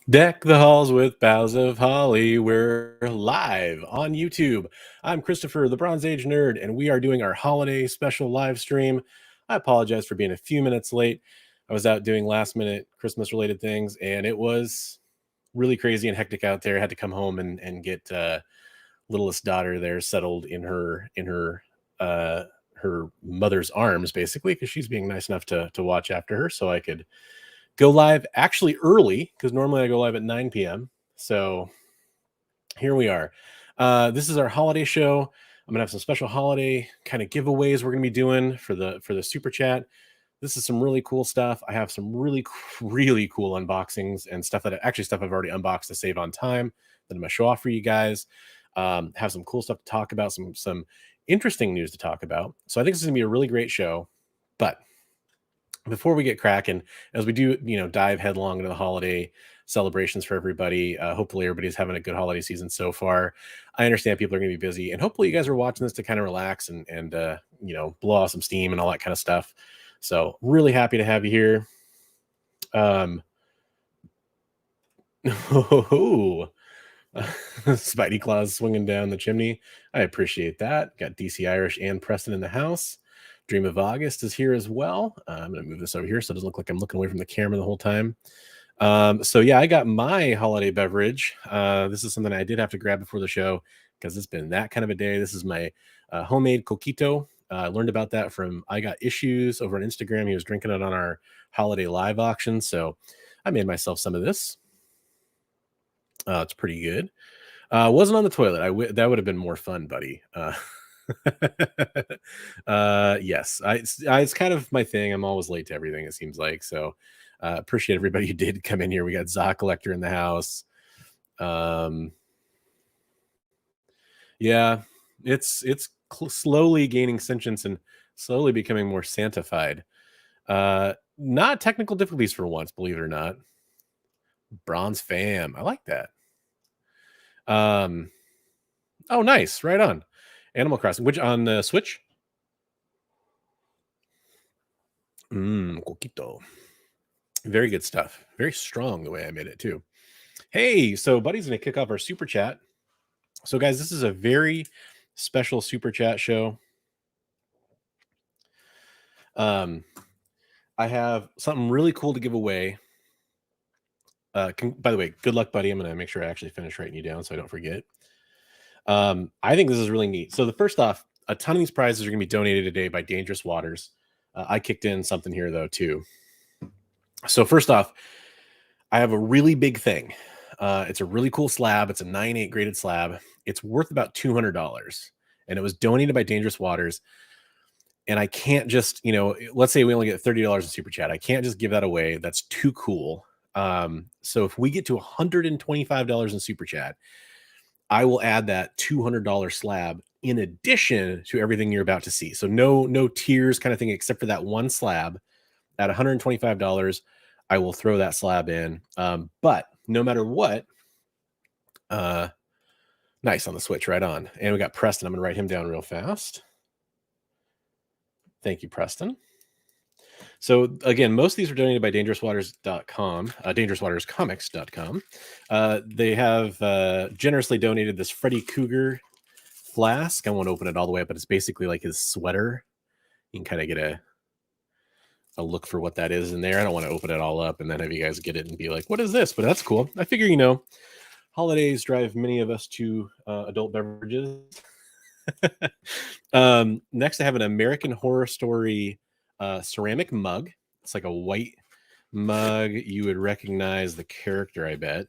Deck the halls with boughs of holly. We're live on YouTube. I'm Christopher, the Bronze Age Nerd, and we are doing our holiday special live stream. I apologize for being a few minutes late. I was out doing last-minute Christmas-related things, and it was really crazy and hectic out there. I had to come home and get littlest daughter there settled in her mother's arms, basically, because she's being nice enough to watch after her, so I could go live actually early, because normally I go live at 9 p.m. So here we are. This is our holiday show. I'm gonna have some special holiday kind of giveaways we're gonna be doing for the super chat. This is some really cool stuff. I have some really cool unboxings and stuff stuff I've already unboxed to save on time that I'm gonna show off for you guys. Have some cool stuff to talk about, some interesting news to talk about. So I think this is gonna be a really great show. But before we get cracking, as we do, dive headlong into the holiday celebrations for everybody, hopefully everybody's having a good holiday season so far. I understand people are going to be busy, and hopefully you guys are watching this to kind of relax and blow off some steam and all that kind of stuff. So really happy to have you here. Spidey Claus swinging down the chimney. I appreciate that. Got DC Irish and Preston in the house. Dream of August is here as well. I'm going to move this over here so it doesn't look like I'm looking away from the camera the whole time. So yeah, I got my holiday beverage. This is something I did have to grab before the show because it's been that kind of a day. This is my homemade coquito. I learned about that from I Got Issues over on Instagram. He was drinking it on our holiday live auction. So I made myself some of this. It's pretty good. Wasn't on the toilet. That would have been more fun, buddy. Yes, it's kind of my thing. I'm always late to everything, it seems like. So appreciate everybody who did come in here. We got Za Collector in the house. Yeah, it's slowly gaining sentience and slowly becoming more Santified. Not technical difficulties for once, believe it or not. Bronze fam, I like that. Oh, nice, right on. Animal Crossing, which on the Switch? Coquito. Very good stuff. Very strong the way I made it too. Hey, so Buddy's going to kick off our super chat. So guys, this is a very special super chat show. I have something really cool to give away. By the way, good luck, Buddy. I'm going to make sure I actually finish writing you down so I don't forget. I think this is really neat. So first off, a ton of these prizes are going to be donated today by Dangerous Waters. I kicked in something here though too. So first off, I have a really big thing. It's a really cool slab. It's a 9.8 graded slab. It's worth about $200, and it was donated by Dangerous Waters. And I can't just, let's say we only get $30 in super chat. I can't just give that away. That's too cool. So if we get to $125 in super chat, I will add that $200 slab in addition to everything you're about to see. So no tiers kind of thing, except for that one slab. At $125, I will throw that slab in. But no matter what, nice on the Switch, right on. And we got Preston. I'm going to write him down real fast. Thank you, Preston. So again, most of these are donated by dangerouswaters.com, dangerouswaterscomics.com. They have generously donated this Freddy Krueger flask. I won't open it all the way up, but it's basically like his sweater. You can kind of get a look for what that is in there. I don't want to open it all up and then have you guys get it and be like, what is this? But that's cool. I figure, holidays drive many of us to adult beverages. Next, I have an American Horror Story ceramic mug. It's like a white mug. You would recognize the character, I bet.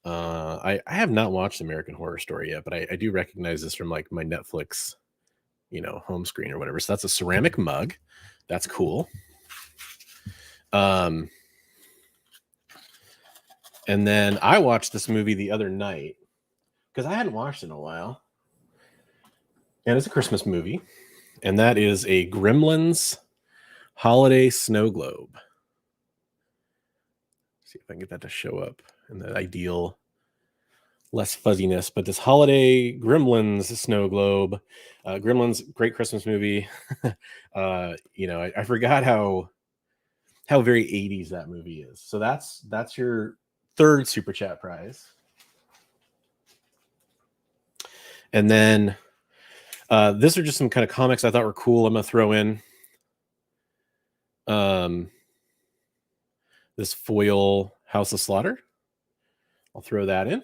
I have not watched American Horror Story yet, but I do recognize this from like my Netflix home screen or whatever. So that's a ceramic mug. That's cool. And then I watched this movie the other night because I hadn't watched it in a while. And it's a Christmas movie. And that is a Gremlins holiday snow globe. See if I can get that to show up in the ideal less fuzziness, but this holiday Gremlins snow globe. Gremlins, great Christmas movie. I forgot how how very 80s that movie is. So that's your third super chat prize. And then these are just some kind of comics I thought were cool. I'm gonna throw in this foil House of Slaughter. I'll throw that in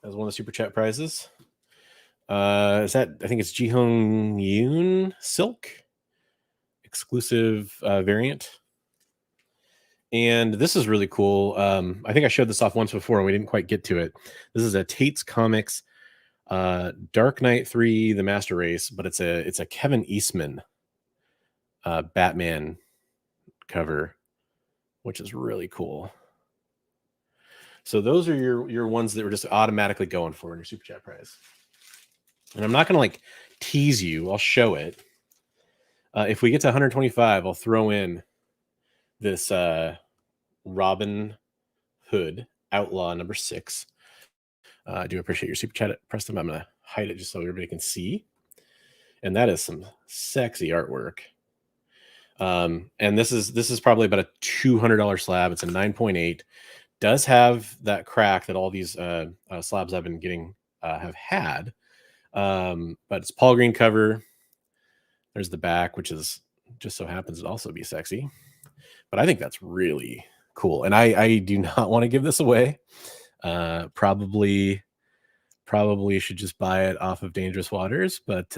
as one of the super chat prizes. Is that, I think it's Ji-Hong Yoon Silk exclusive variant. And this is really cool. I think I showed this off once before and we didn't quite get to it. This is a Tate's Comics Dark Knight 3 The Master Race, but it's a Kevin Eastman Batman cover, which is really cool. So those are your ones that we're just automatically going for in your super chat prize. And I'm not going to like tease you. I'll show it. If we get to 125, I'll throw in this Robin Hood Outlaw number 6. I do appreciate your super chat, Preston. I'm going to hide it just so everybody can see. And that is some sexy artwork. And this is probably about a $200 slab. It's a 9.8. Does have that crack that all these slabs I've been getting have had. But it's Paul Green cover. There's the back, which is just so happens to also be sexy. But I think that's really cool. And I do not want to give this away. Probably should just buy it off of Dangerous Waters. But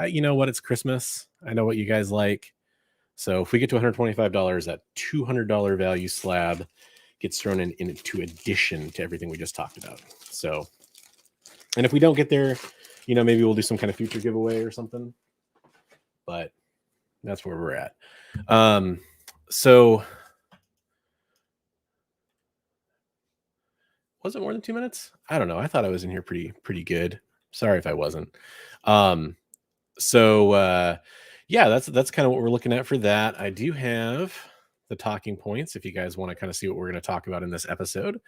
you know what? It's Christmas. I know what you guys like. So if we get to $125, that $200 value slab gets thrown into addition to everything we just talked about. So, and if we don't get there, you know, maybe we'll do some kind of future giveaway or something. But that's where we're at. So was it more than 2 minutes? I don't know. I thought I was in here pretty good. Sorry if I wasn't. Yeah, that's kind of what we're looking at for that. I do have the talking points if you guys want to kind of see what we're going to talk about in this episode.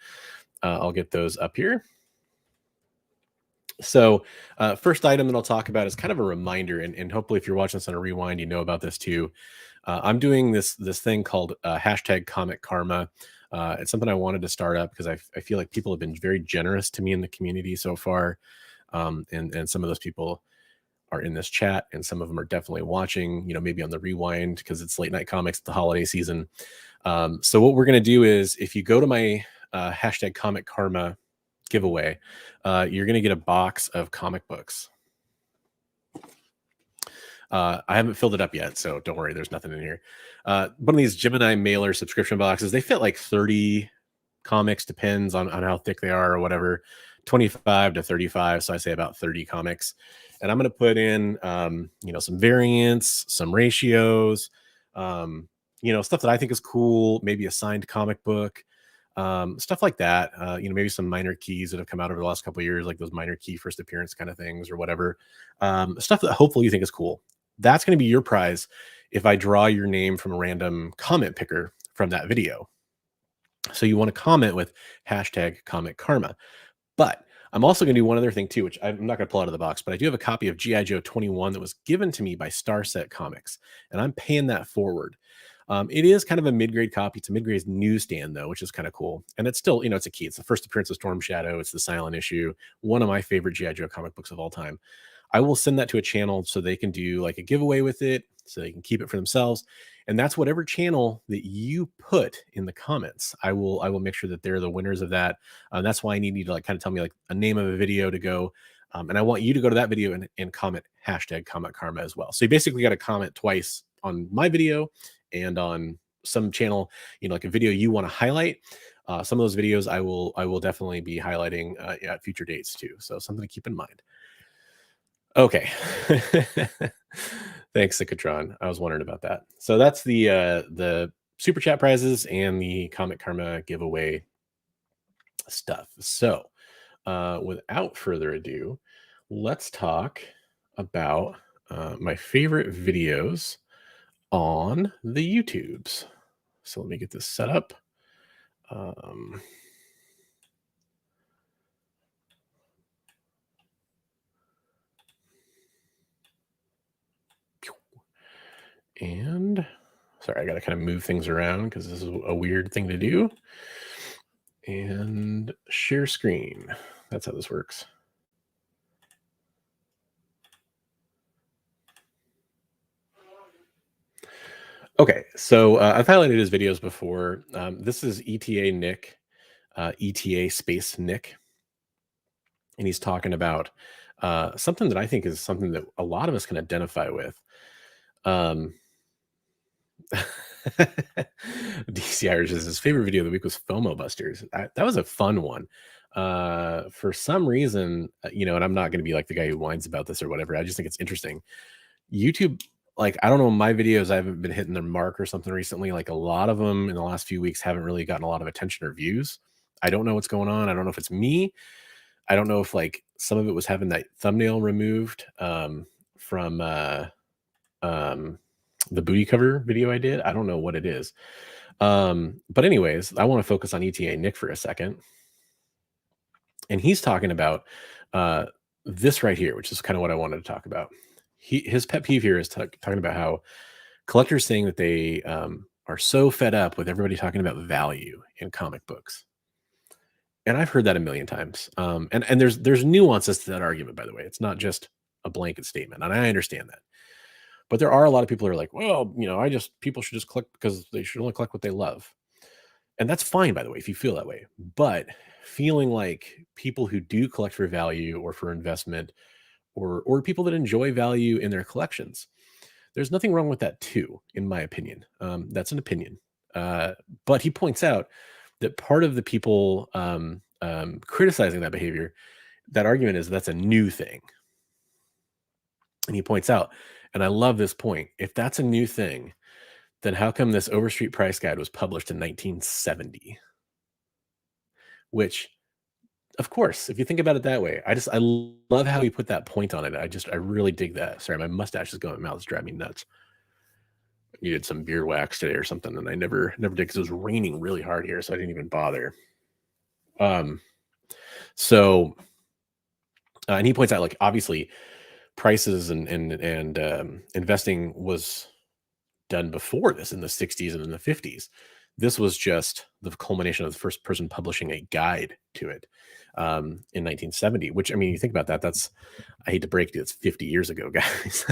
I'll get those up here. So first item that I'll talk about is kind of a reminder, and hopefully if you're watching this on a rewind, you know about this too. I'm doing this thing called hashtag Comic Karma. It's something I wanted to start up because I feel like people have been very generous to me in the community so far. And some of those people are in this chat, and some of them are definitely watching, you know, maybe on the rewind because it's late night comics, the holiday season. So what we're going to do is if you go to my hashtag Comic Karma giveaway, you're going to get a box of comic books. I haven't filled it up yet, so don't worry, there's nothing in here. One of these Gemini mailer subscription boxes, they fit like 30 comics, depends on how thick they are or whatever, 25 to 35. So I say about 30 comics. And I'm going to put in, you know, some variants, some ratios, you know, stuff that I think is cool, maybe a signed comic book, stuff like that. You know, maybe some minor keys that have come out over the last couple of years, like those minor key first appearance kind of things or whatever. Stuff that hopefully you think is cool. That's going to be your prize if I draw your name from a random comment picker from that video. So you want to comment with hashtag Comic Karma. But I'm also going to do one other thing too, which I'm not going to pull out of the box, but I do have a copy of G.I. Joe 21 that was given to me by Starset Comics, and I'm paying that forward. It is kind of a mid-grade copy. It's a mid-grade newsstand though, which is kind of cool. And it's still, you know, it's a key. It's the first appearance of Storm Shadow. It's the silent issue. One of my favorite G.I. Joe comic books of all time. I will send that to a channel so they can do like a giveaway with it, so they can keep it for themselves. And that's whatever channel that you put in the comments. I will make sure that they're the winners of that. That's why I need you to like kind of tell me like a name of a video to go. And I want you to go to that video and comment hashtag Comic Karma as well. So you basically got to comment twice on my video and on some channel, you know, like a video you want to highlight. Some of those videos I will definitely be highlighting at future dates too. So something to keep in mind. Okay. Thanks, Cicatron. I was wondering about that. So that's the super chat prizes and the Comic Karma giveaway stuff. So without further ado, let's talk about my favorite videos on the YouTubes. So let me get this set up. And sorry, Sorry, I got to kind of move things around because this is a weird thing to do. And share screen. That's how this works. Okay, so I've highlighted his videos before. This is ETA Nick, ETA space Nick, and he's talking about something that I think is something that a lot of us can identify with. DC Irish is his favorite video of the week was FOMO Busters. That was a fun one. For some reason, and I'm not going to be like the guy who whines about this or whatever. I just think it's interesting. YouTube, like, I don't know, my videos, I haven't been hitting their mark or something recently. Like, a lot of them in the last few weeks haven't really gotten a lot of attention or views. I don't know what's going on. I don't know if it's me. I don't know if like some of it was having that thumbnail removed from the booty cover video I did. I don't know what it is. But anyways, I want to focus on ETA Nick for a second. And he's talking about this right here, which is kind of what I wanted to talk about. His pet peeve here is talking about how collectors saying that they are so fed up with everybody talking about value in comic books. And I've heard that a million times. And there's nuances to that argument, by the way. It's not just a blanket statement. And I understand that. But there are a lot of people who are like, well, people should just collect because they should only collect what they love. And that's fine, by the way, if you feel that way. But feeling like people who do collect for value or for investment or people that enjoy value in their collections, there's nothing wrong with that too, in my opinion. That's an opinion. But he points out that part of the people criticizing that behavior, that argument is that's a new thing. And he points out, and I love this point, if that's a new thing, then how come this Overstreet Price Guide was published in 1970? Which, of course, if you think about it that way, I love how he put that point on it. I really dig that. Sorry, my mustache is going in my mouth. It's driving me nuts. I needed some beard wax today or something, and I never did because it was raining really hard here, so I didn't even bother. So, and he points out, like, obviously, prices and investing was done before this in the 60s and in the 50s. This was just the culmination of the first person publishing a guide to it in 1970, which, I mean, you think about that, that's, I hate to break it, it's 50 years ago, guys.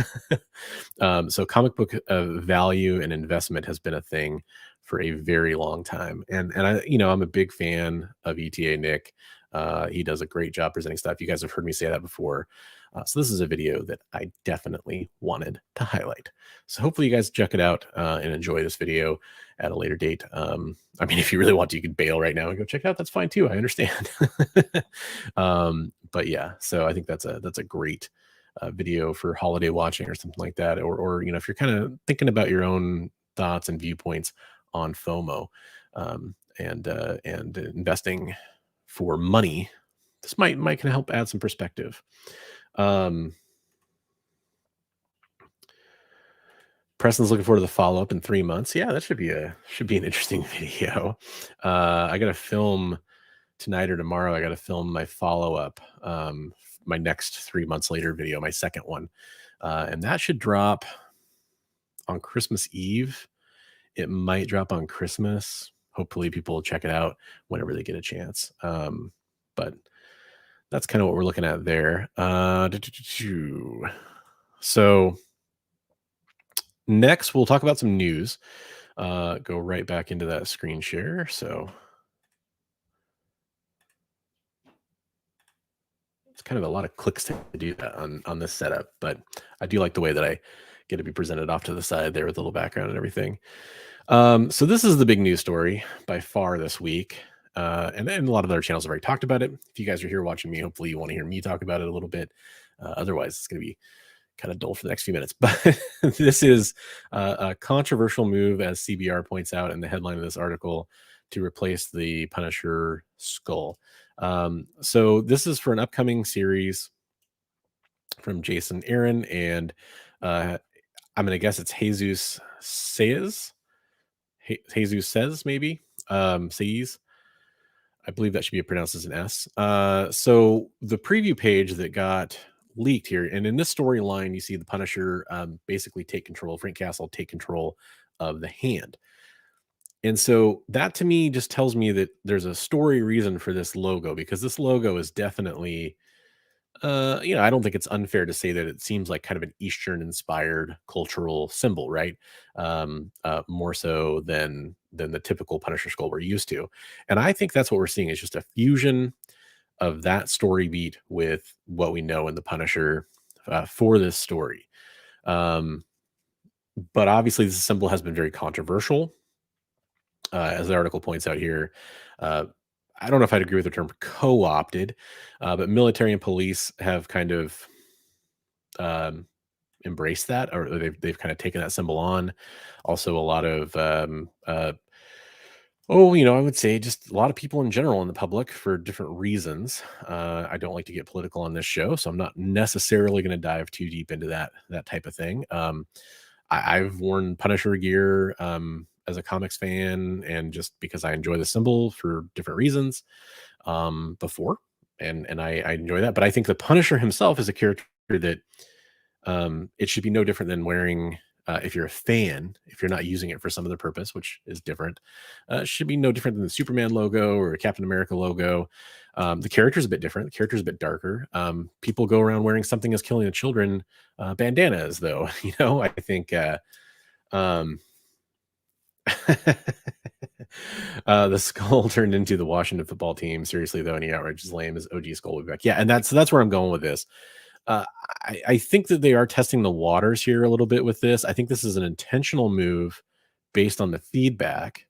So comic book value and investment has been a thing for a very long time. And I, I'm a big fan of ETA Nick. He does a great job presenting stuff. You guys have heard me say that before. So this is a video that I definitely wanted to highlight. So hopefully you guys check it out and enjoy this video at a later date. I mean, if you really want to, you can bail right now and go check it out. That's fine too. I understand. But yeah, so I think that's a great video for holiday watching or something like that. Or if you're kind of thinking about your own thoughts and viewpoints on FOMO and investing for money, this might kind of help add some perspective. Preston's looking forward to the follow-up in 3 months. Yeah, that should be an interesting video. I got to film tonight or tomorrow. I got to film my follow-up, my next 3 months later video, my second one, and that should drop on Christmas Eve. It might drop on Christmas. Hopefully, people will check it out whenever they get a chance. But that's kind of what we're looking at there. So next, we'll talk about some news. Go right back into that screen share. So it's kind of a lot of clicks to do that on this setup, but I do like the way that I get to be presented off to the side there with a little background and everything. So this is the big news story by far this week. And a lot of other channels have already talked about it. If you guys are here watching me, hopefully you want to hear me talk about it a little bit. Otherwise, it's going to be kind of dull for the next few minutes. But this is a controversial move, as CBR points out in the headline of this article, to replace the Punisher skull. So this is for an upcoming series from Jason Aaron, and I'm going to guess it's Jesus Says. Jesus Says, maybe. Says. I believe that should be pronounced as an S. So the preview page that got leaked here, and in this storyline, you see the Punisher basically take control, Frank Castle take control of the hand. And so that to me just tells me that there's a story reason for this logo, because this logo is definitely, I don't think it's unfair to say that it seems like kind of an Eastern inspired cultural symbol, right? More so than the typical Punisher skull we're used to. And I think that's what we're seeing is just a fusion of that story beat with what we know in the Punisher for this story. Um, but obviously, this symbol has been very controversial, as the article points out here. Uh, I don't know if I'd agree with the term co-opted, but military and police have kind of um, embraced that, or they've kind of taken that symbol on. Also, a lot of I would say just a lot of people in general in the public for different reasons. I don't like to get political on this show, so I'm not necessarily going to dive too deep into that type of thing. I've worn Punisher gear as a comics fan, and just because I enjoy the symbol for different reasons before, and I enjoy that. But I think the Punisher himself is a character that it should be no different than wearing. If you're a fan, if you're not using it for some other purpose, which is different, it should be no different than the Superman logo or a Captain America logo. The character's a bit different. The character's a bit darker. People go around wearing something as killing the children bandanas, though. I think um, the skull turned into the Washington football team. Seriously, though, any outrage is lame. As OG Skull will be back. Yeah, and that's where I'm going with this. I think that they are testing the waters here a little bit with this. I think this is an intentional move based on the feedback.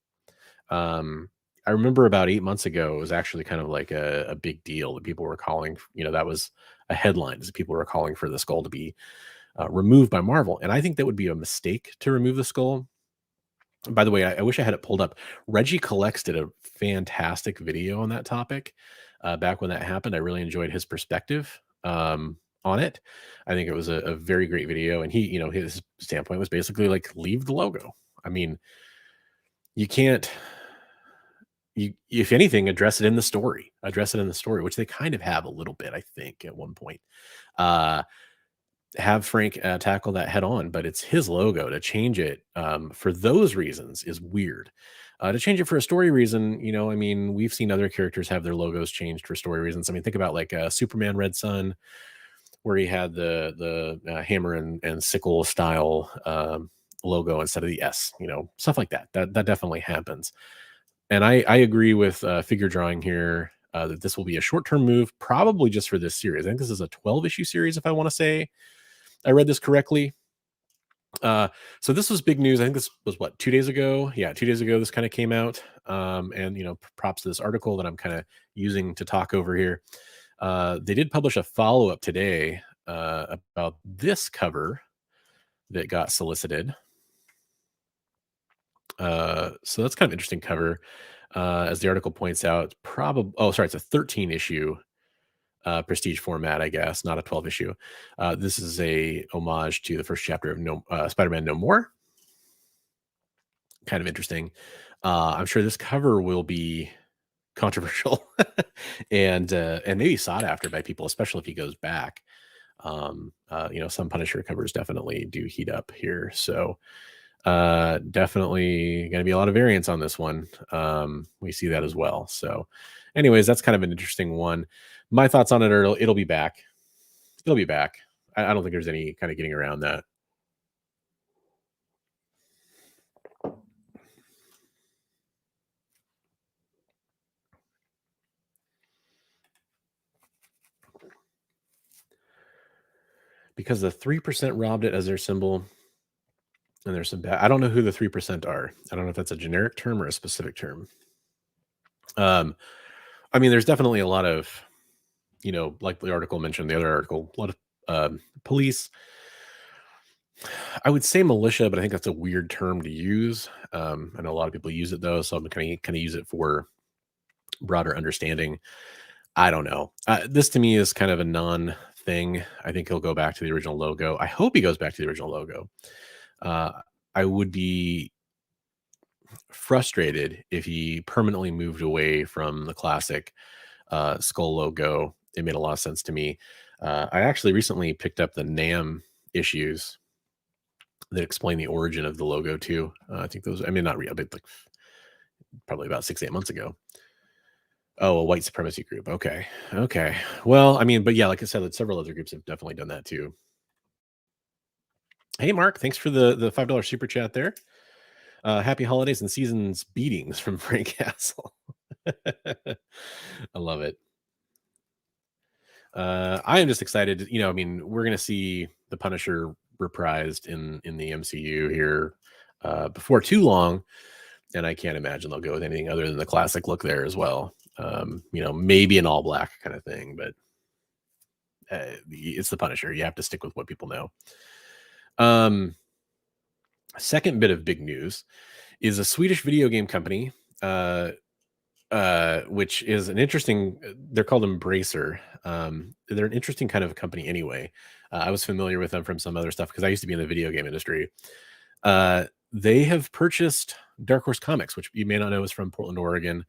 I remember about 8 months ago, it was actually kind of like a big deal that people were calling, that was a headline, as people were calling for the skull to be removed by Marvel. And I think that would be a mistake to remove the skull. By the way, I wish I had it pulled up. Reggie Collects did a fantastic video on that topic back when that happened. I really enjoyed his perspective on it. I think it was a very great video, and his standpoint was basically like, leave the logo. I mean, you can't. If anything, address it in the story. Address it in the story, which they kind of have a little bit, I think, at one point. Have Frank tackle that head on, but it's his logo. To change it for those reasons is weird. To change it for a story reason, I mean, we've seen other characters have their logos changed for story reasons. I mean, think about like Superman Red Sun, where he had the hammer and sickle style logo instead of the S. Stuff like that. That definitely happens. And I agree with Figure Drawing here that this will be a short-term move, probably just for this series. I think this is a 12-issue series, if I want to say I read this correctly. So this was big news. I think this was 2 days ago. Yeah, 2 days ago this kind of came out. And props to this article that I'm kind of using to talk over here. They did publish a follow-up today about this cover that got solicited. So that's kind of interesting cover. As the article points out, it's a 13 issue prestige format, I guess, not a 12 issue. This is a homage to the first chapter of Spider-Man No More. Kind of interesting. I'm sure this cover will be controversial and maybe sought after by people, especially if he goes back. Some Punisher covers definitely do heat up here. So definitely going to be a lot of variance on this one. We see that as well. So anyways, that's kind of an interesting one. My thoughts on it are it'll be back. It'll be back. I don't think there's any kind of getting around that. Because the 3% robbed it as their symbol. And there's some bad. I don't know who the 3% are. I don't know if that's a generic term or a specific term. I mean, there's definitely a lot of, like the article mentioned, the other article, a lot of police. I would say militia, but I think that's a weird term to use. I know a lot of people use it though, so I'm kind of use it for broader understanding. I don't know. This to me is kind of a non-thing. I think he'll go back to the original logo. I hope he goes back to the original logo. I would be frustrated if he permanently moved away from the classic skull logo. It made a lot of sense to me. I actually recently picked up the NAM issues that explain the origin of the logo too. I think those, I mean, not real, but like probably about 6-8 months ago. Oh, a white supremacy group. Okay. Okay. Well, I mean, but yeah, like I said, like several other groups have definitely done that too. Hey, Mark, thanks for the $5 super chat there. Happy holidays and seasons beatings from Frank Castle. I love it. I am just excited. You know, I mean, we're gonna see the Punisher reprised in the MCU here before too long, and I can't imagine they'll go with anything other than the classic look there as well. You know, maybe an all black kind of thing, but it's the Punisher. You have to stick with what people know. Second bit of big news is a Swedish video game company, which is an interesting. They're called Embracer. They're an interesting kind of company anyway. I was familiar with them from some other stuff because I used to be in the video game industry. They have purchased Dark Horse Comics, which you may not know is from Portland, Oregon.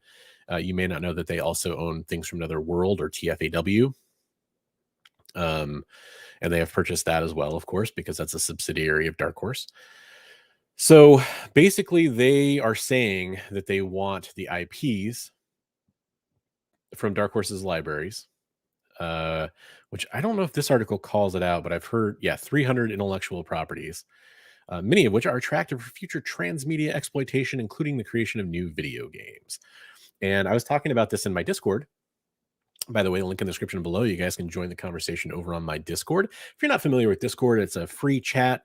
You may not know that they also own Things from Another World, or TFAW. And they have purchased that as well, of course, because that's a subsidiary of Dark Horse. So basically, they are saying that they want the IPs from Dark Horse's libraries, which I don't know if this article calls it out, but I've heard, 300 intellectual properties, many of which are attractive for future transmedia exploitation, including the creation of new video games. And I was talking about this in my Discord. By the way, the link in the description below, you guys can join the conversation over on my Discord. If you're not familiar with Discord, it's a free chat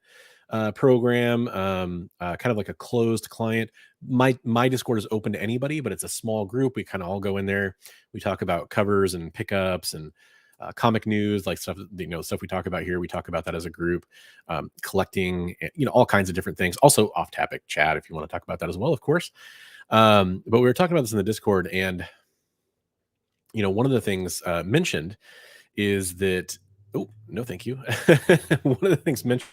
program, kind of like a closed client. My Discord is open to anybody, but it's a small group. We kind of all go in there. We talk about covers and pickups and comic news, like stuff, stuff we talk about here. We talk about that as a group, collecting, all kinds of different things. Also off-topic chat if you want to talk about that as well, of course. But we were talking about this in the Discord, and one of the things mentioned is that, oh, no, thank you. One of the things mentioned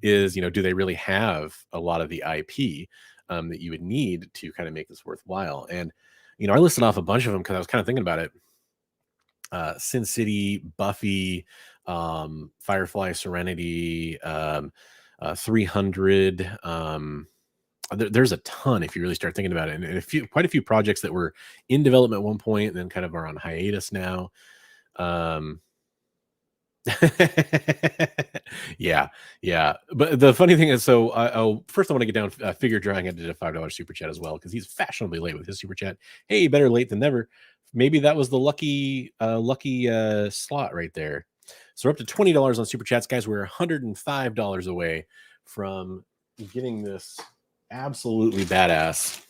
is, do they really have a lot of the IP that you would need to kind of make this worthwhile? And, I listed off a bunch of them because I was kind of thinking about it. Sin City, Buffy, Firefly, Serenity, 300, there's a ton if you really start thinking about it, and quite a few projects that were in development at one point and then kind of are on hiatus now. Yeah. But the funny thing is, so first I want to get down Figure Drawing. I did a $5 super chat as well because he's fashionably late with his super chat. Hey, better late than never. Maybe that was the lucky slot right there. So we're up to $20 on super chats, guys. We're $105 away from getting this absolutely badass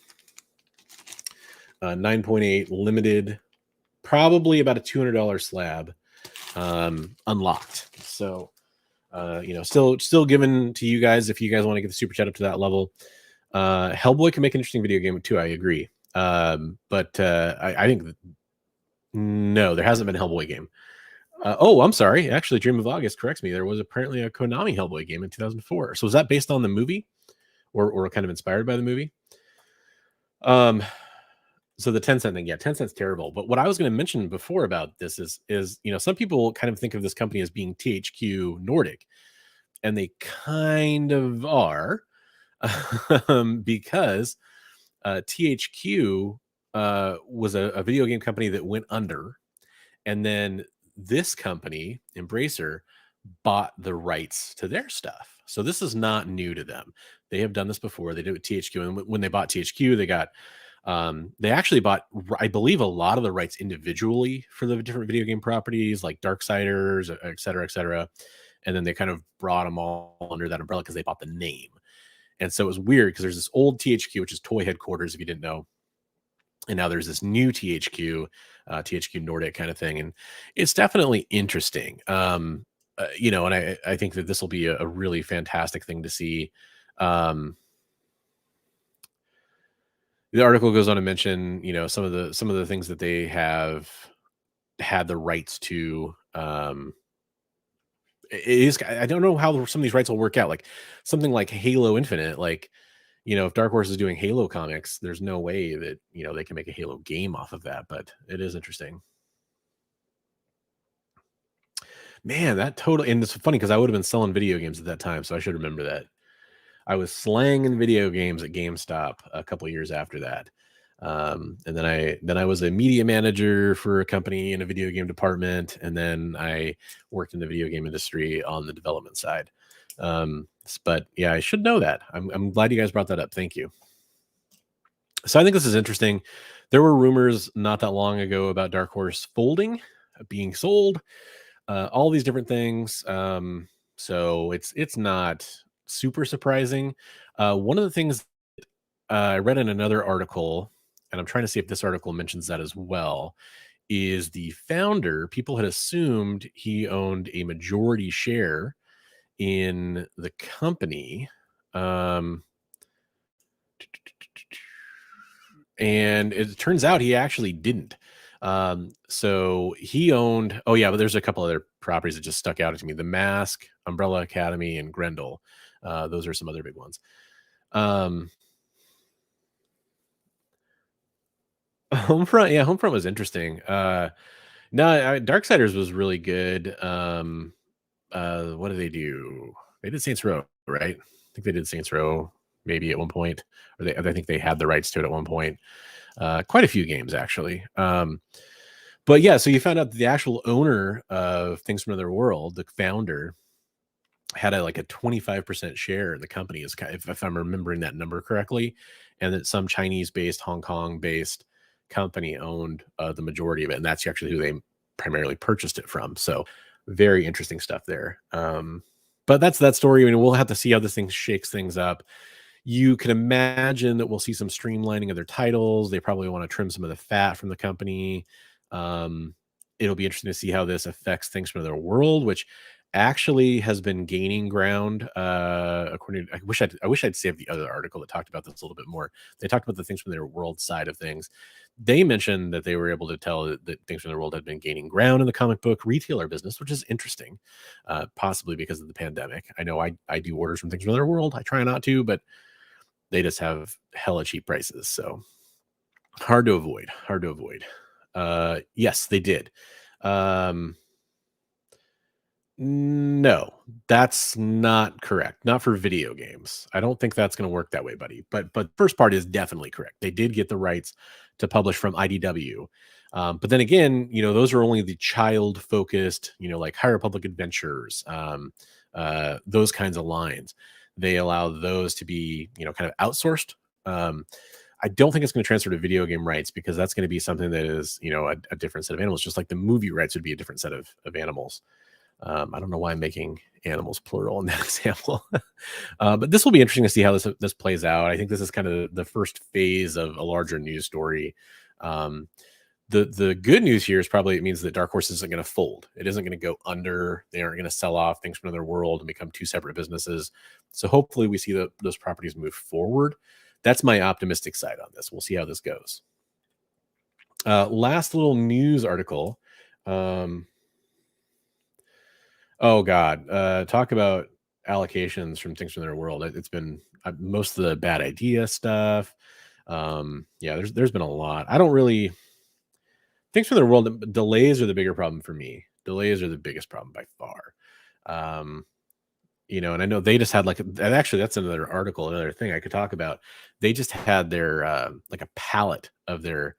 9.8 limited, probably about a $200 slab, unlocked. So still given to you guys if you guys want to get the super chat up to that level. Hellboy can make an interesting video game too, I agree. But I think no, there hasn't been a Hellboy game. Oh, I'm sorry, actually Dream of August corrects me. There was apparently a Konami Hellboy game in 2004. So was that based on the movie or kind of inspired by the movie? So the Tencent thing, 10 cents terrible. But what I was going to mention before about this is some people kind of think of this company as being THQ Nordic, and they kind of are, because THQ was a video game company that went under, and then this company, Embracer, bought the rights to their stuff. So this is not new to them. They have done this before. They did it with THQ, and when they bought THQ, they got they actually bought, I believe, a lot of the rights individually for the different video game properties like Darksiders, et cetera, and then they kind of brought them all under that umbrella because they bought the name. And so it was weird because there's this old THQ, which is Toy Headquarters, if you didn't know, and now there's this new THQ, THQ Nordic kind of thing, and it's definitely interesting. And I think that this will be a really fantastic thing to see. The article goes on to mention, some of the things that they have had the rights to. I don't know how some of these rights will work out. Like something like Halo Infinite, like, if Dark Horse is doing Halo comics, there's no way that, they can make a Halo game off of that, but it is interesting. Man, that totally, and it's funny because I would have been selling video games at that time, so I should remember that. I was slanging video games at GameStop a couple years after that. And then I was a media manager for a company in a video game department, and then I worked in the video game industry on the development side. But yeah, I should know that. I'm glad you guys brought that up. Thank you. So I think this is interesting. There were rumors not that long ago about Dark Horse folding, being sold, all these different things. So it's not super surprising. One of the things I read in another article, and I'm trying to see if this article mentions that as well, is the founder. People had assumed he owned a majority share in the company. Um, and it turns out he actually didn't. So he owned, oh yeah, but there's a couple other properties that just stuck out to me: The Mask, Umbrella Academy, and Grendel. Those are some other big ones. um Homefront, yeah, Homefront was interesting. No, Darksiders was really good. What do they do? They did Saints Row, right? I think they did Saints Row maybe at one point, or I think they had the rights to it at one point. Quite a few games actually. But yeah, so you found out that the actual owner of Things from Another World, the founder, had like a 25% share in the company, is if I'm remembering that number correctly, and that some Chinese-based, Hong Kong-based company owned the majority of it, and that's actually who they primarily purchased it from. So very interesting stuff there. But that's that story. I mean, we'll have to see how this thing shakes things up. You can imagine that we'll see some streamlining of their titles. They probably want to trim some of the fat from the company. Um, it'll be interesting to see how this affects Things from Another World, which actually has been gaining ground. According, I wish I'd saved the other article that talked about this a little bit more. They talked about the Things from Their World side of things. They mentioned that they were able to tell that Things from Their World had been gaining ground in the comic book retailer business, which is interesting, possibly because of the pandemic. I know I do orders from Things from Their World. I try not to, but they just have hella cheap prices, so hard to avoid. Hard to avoid. Yes, they did. Um, no, that's not correct. Not for video games. I don't think that's going to work that way, buddy. But first part is definitely correct. They did get the rights to publish from IDW. But then again, those are only the child focused, like High Republic Adventures, those kinds of lines. They allow those to be, kind of outsourced. I don't think it's going to transfer to video game rights, because that's going to be something that is, a different set of animals, just like the movie rights would be a different set of animals. I don't know why I'm making animals plural in that example. But this will be interesting to see how this plays out. I think this is kind of the first phase of a larger news story. The good news here is probably it means that Dark Horse isn't going to fold. It isn't going to go under. They aren't going to sell off Things from Another World and become two separate businesses. So hopefully we see those properties move forward. That's my optimistic side on this. We'll see how this goes. Last little news article. Oh God, talk about allocations from Things from Their World. It's been most of the bad idea stuff. Yeah, there's been a lot. I don't really Things from Their World. Delays are the bigger problem for me. Delays are the biggest problem by far. Um, and I know they just had and actually that's another article, another thing I could talk about. They just had their like a pallet of their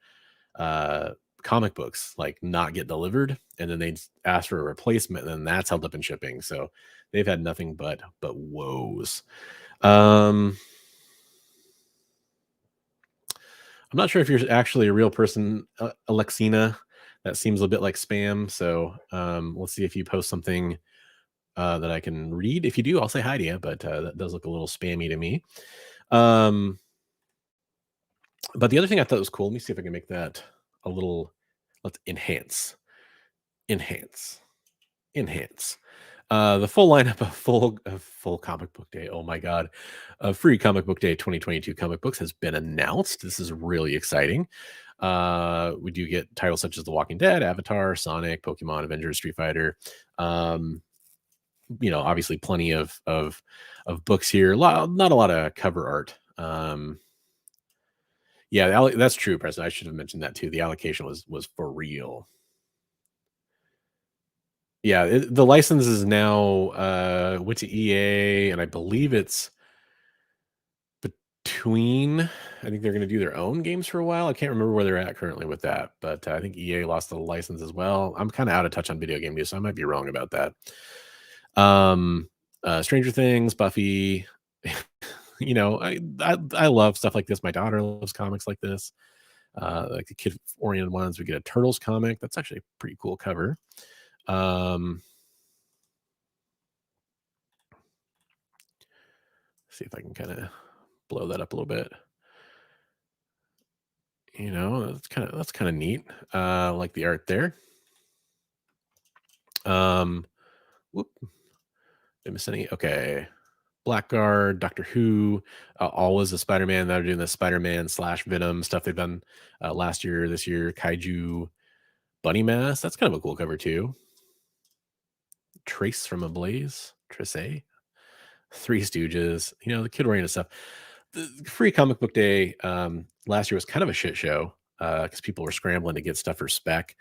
uh comic books like not get delivered, and then they ask for a replacement, and then that's held up in shipping. So they've had nothing but woes. I'm not sure if you're actually a real person, Alexina. That seems a bit like spam, so let's see if you post something that I can read. If you do, I'll say hi to you, but that does look a little spammy to me. But the other thing I thought was cool, let me see if I can make that a little, let's enhance. The full lineup of full comic book day. Oh my God. Free comic book day 2022 comic books has been announced. This is really exciting. We do get titles such as The Walking Dead, Avatar, Sonic, Pokemon, Avengers, Street Fighter. Obviously plenty of books here. Not a lot of cover art. Yeah, that's true, President. I should have mentioned that too. The allocation was for real. Yeah, the license is now went to EA, and I believe it's between. I think they're going to do their own games for a while. I can't remember where they're at currently with that, but I think EA lost the license as well. I'm kind of out of touch on video game news, so I might be wrong about that. Um, Stranger Things, Buffy. I love stuff like this. My daughter loves comics like this, like the kid-oriented ones. We get a Turtles comic. That's actually a pretty cool cover. See if I can kind of blow that up a little bit. That's kind of neat. Like the art there. Whoop. Did I miss any? Okay. Blackguard, Doctor Who, always the Spider-Man. They're doing the Spider-Man / Venom stuff they've done last year, this year. Kaiju Bunny Mask. That's kind of a cool cover too. Trace from a Blaze. Trace. Three Stooges. The kid-oriented stuff. The free comic book day last year was kind of a shit show because people were scrambling to get stuff for spec.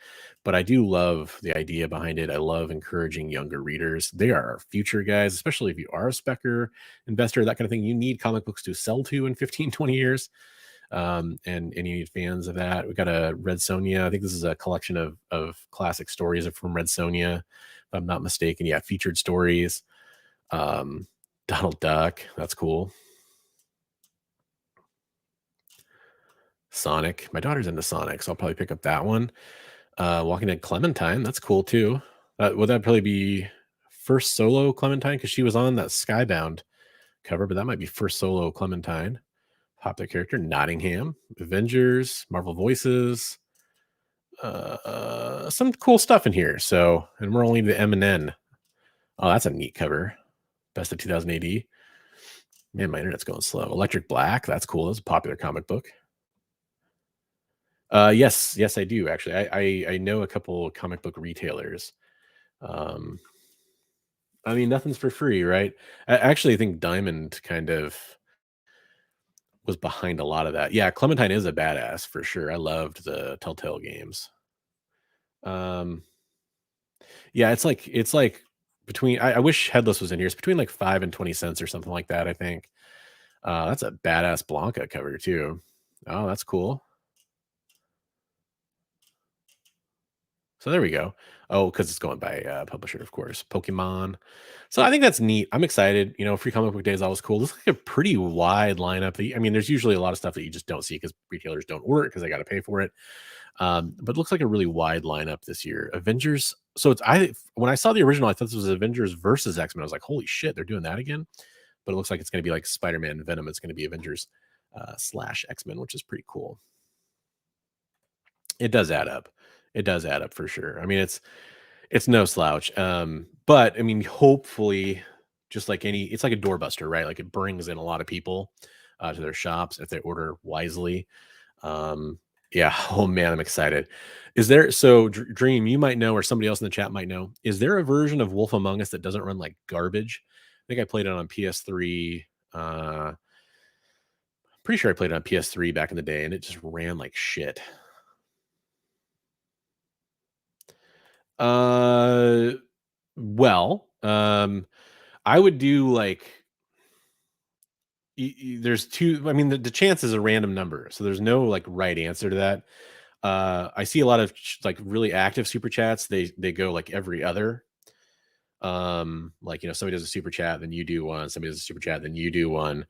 But I do love the idea behind it. I love encouraging younger readers. They are our future, guys, especially if you are a specker, investor, that kind of thing. You need comic books to sell to in 15, 20 years. And you need fans of that. We got a Red Sonja. I think this is a collection of classic stories from Red Sonja, if I'm not mistaken. Yeah, featured stories. Donald Duck. That's cool. Sonic. My daughter's into Sonic, so I'll probably pick up that one. Walking Dead Clementine. That's cool too. Would that probably be first solo Clementine? Because she was on that Skybound cover, but that might be first solo Clementine. Popular character. Nottingham. Avengers. Marvel Voices. Some cool stuff in here. So, and we're only the M&N. Oh, that's a neat cover. Best of 2000 AD. Man, my internet's going slow. Electric Black. That's cool. That's a popular comic book. Yes, I do actually. I know a couple comic book retailers. I mean, nothing's for free, right? I actually think Diamond kind of was behind a lot of that. Yeah, Clementine is a badass for sure. I loved the Telltale games. Yeah, it's like between. I wish Headless was in here. It's between like 5 and 20 cents or something like that. I think. That's a badass Blanca cover too. Oh, that's cool. So there we go. Oh, because it's going by publisher, of course. Pokemon. So I think that's neat. I'm excited. Free comic book day is always cool. Looks like a pretty wide lineup. I mean, there's usually a lot of stuff that you just don't see because retailers don't order it because they got to pay for it. But it looks like a really wide lineup this year. Avengers. So when I saw the original, I thought this was Avengers versus X-Men. I was like, holy shit, they're doing that again. But it looks like it's going to be like Spider-Man, Venom. It's going to be Avengers / X-Men, which is pretty cool. It does add up. It does add up for sure. I mean, it's no slouch. But I mean, hopefully, just like it's like a doorbuster, right? Like it brings in a lot of people to their shops if they order wisely. Yeah. Oh man, I'm excited. Is there Dream? You might know, or somebody else in the chat might know. Is there a version of Wolf Among Us that doesn't run like garbage? I think I played it on PS3. Pretty sure I played it on PS3 back in the day, and it just ran like shit. Well, I would do like there's two. I mean, the chance is a random number, so there's no like right answer to that. I see a lot of like really active super chats. They go like every other. Like somebody does a super chat, then you do one. Somebody does a super chat, then you do one.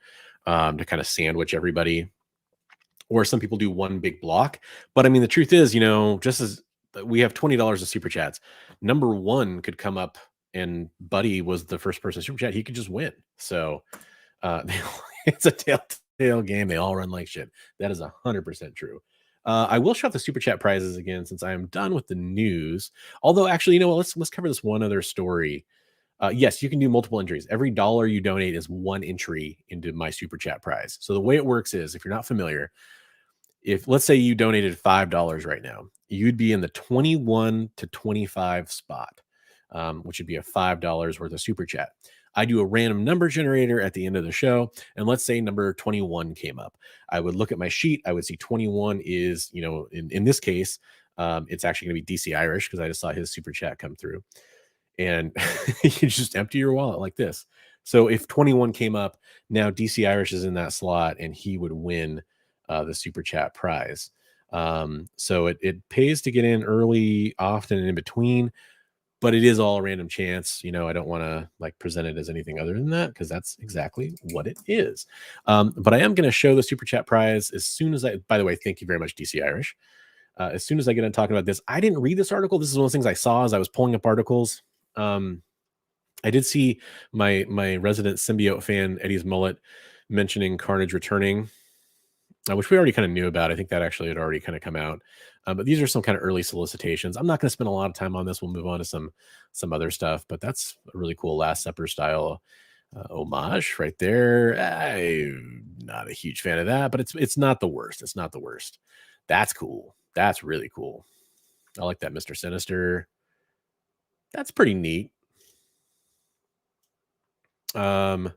To kind of sandwich everybody. Or some people do one big block. But I mean, the truth is, just as we have $20 of super chats, number one could come up and Buddy was the first person to super chat. He could just win. So it's a telltale game. They all run like shit. That is 100% true. I will show off the super chat prizes again since I am done with the news. Although, actually, you know what? Let's cover this one other story. Yes, you can do multiple entries. Every dollar you donate is one entry into my super chat prize. So the way it works is, if you're not familiar, if let's say you donated $5 right now, you'd be in the 21 to 25 spot, which would be a $5 worth of super chat. I do a random number generator at the end of the show, and let's say number 21 came up. I would look at my sheet. I would see 21 is, in this case, it's actually going to be DC Irish because I just saw his super chat come through. and you just empty your wallet like this. So if 21 came up, now DC Irish is in that slot, and he would win the super chat prize. So it pays to get in early, often, and in between, but it is all random chance. I don't want to like present it as anything other than that, because that's exactly what it is. But I am going to show the super chat prize as soon as by the way, thank you very much, DC Irish. As soon as I get on talking about this, I didn't read this article. This is one of the things I saw as I was pulling up articles. I did see my resident symbiote fan, Eddie's Mullet, mentioning Carnage Returning, which we already kind of knew about. I think that actually had already kind of come out. But these are some kind of early solicitations. I'm not going to spend a lot of time on this. We'll move on to some other stuff, but that's a really cool Last Supper style homage right there. I'm not a huge fan of that, but it's not the worst. It's not the worst. That's cool. That's really cool. I like that Mr. Sinister. That's pretty neat. Oscar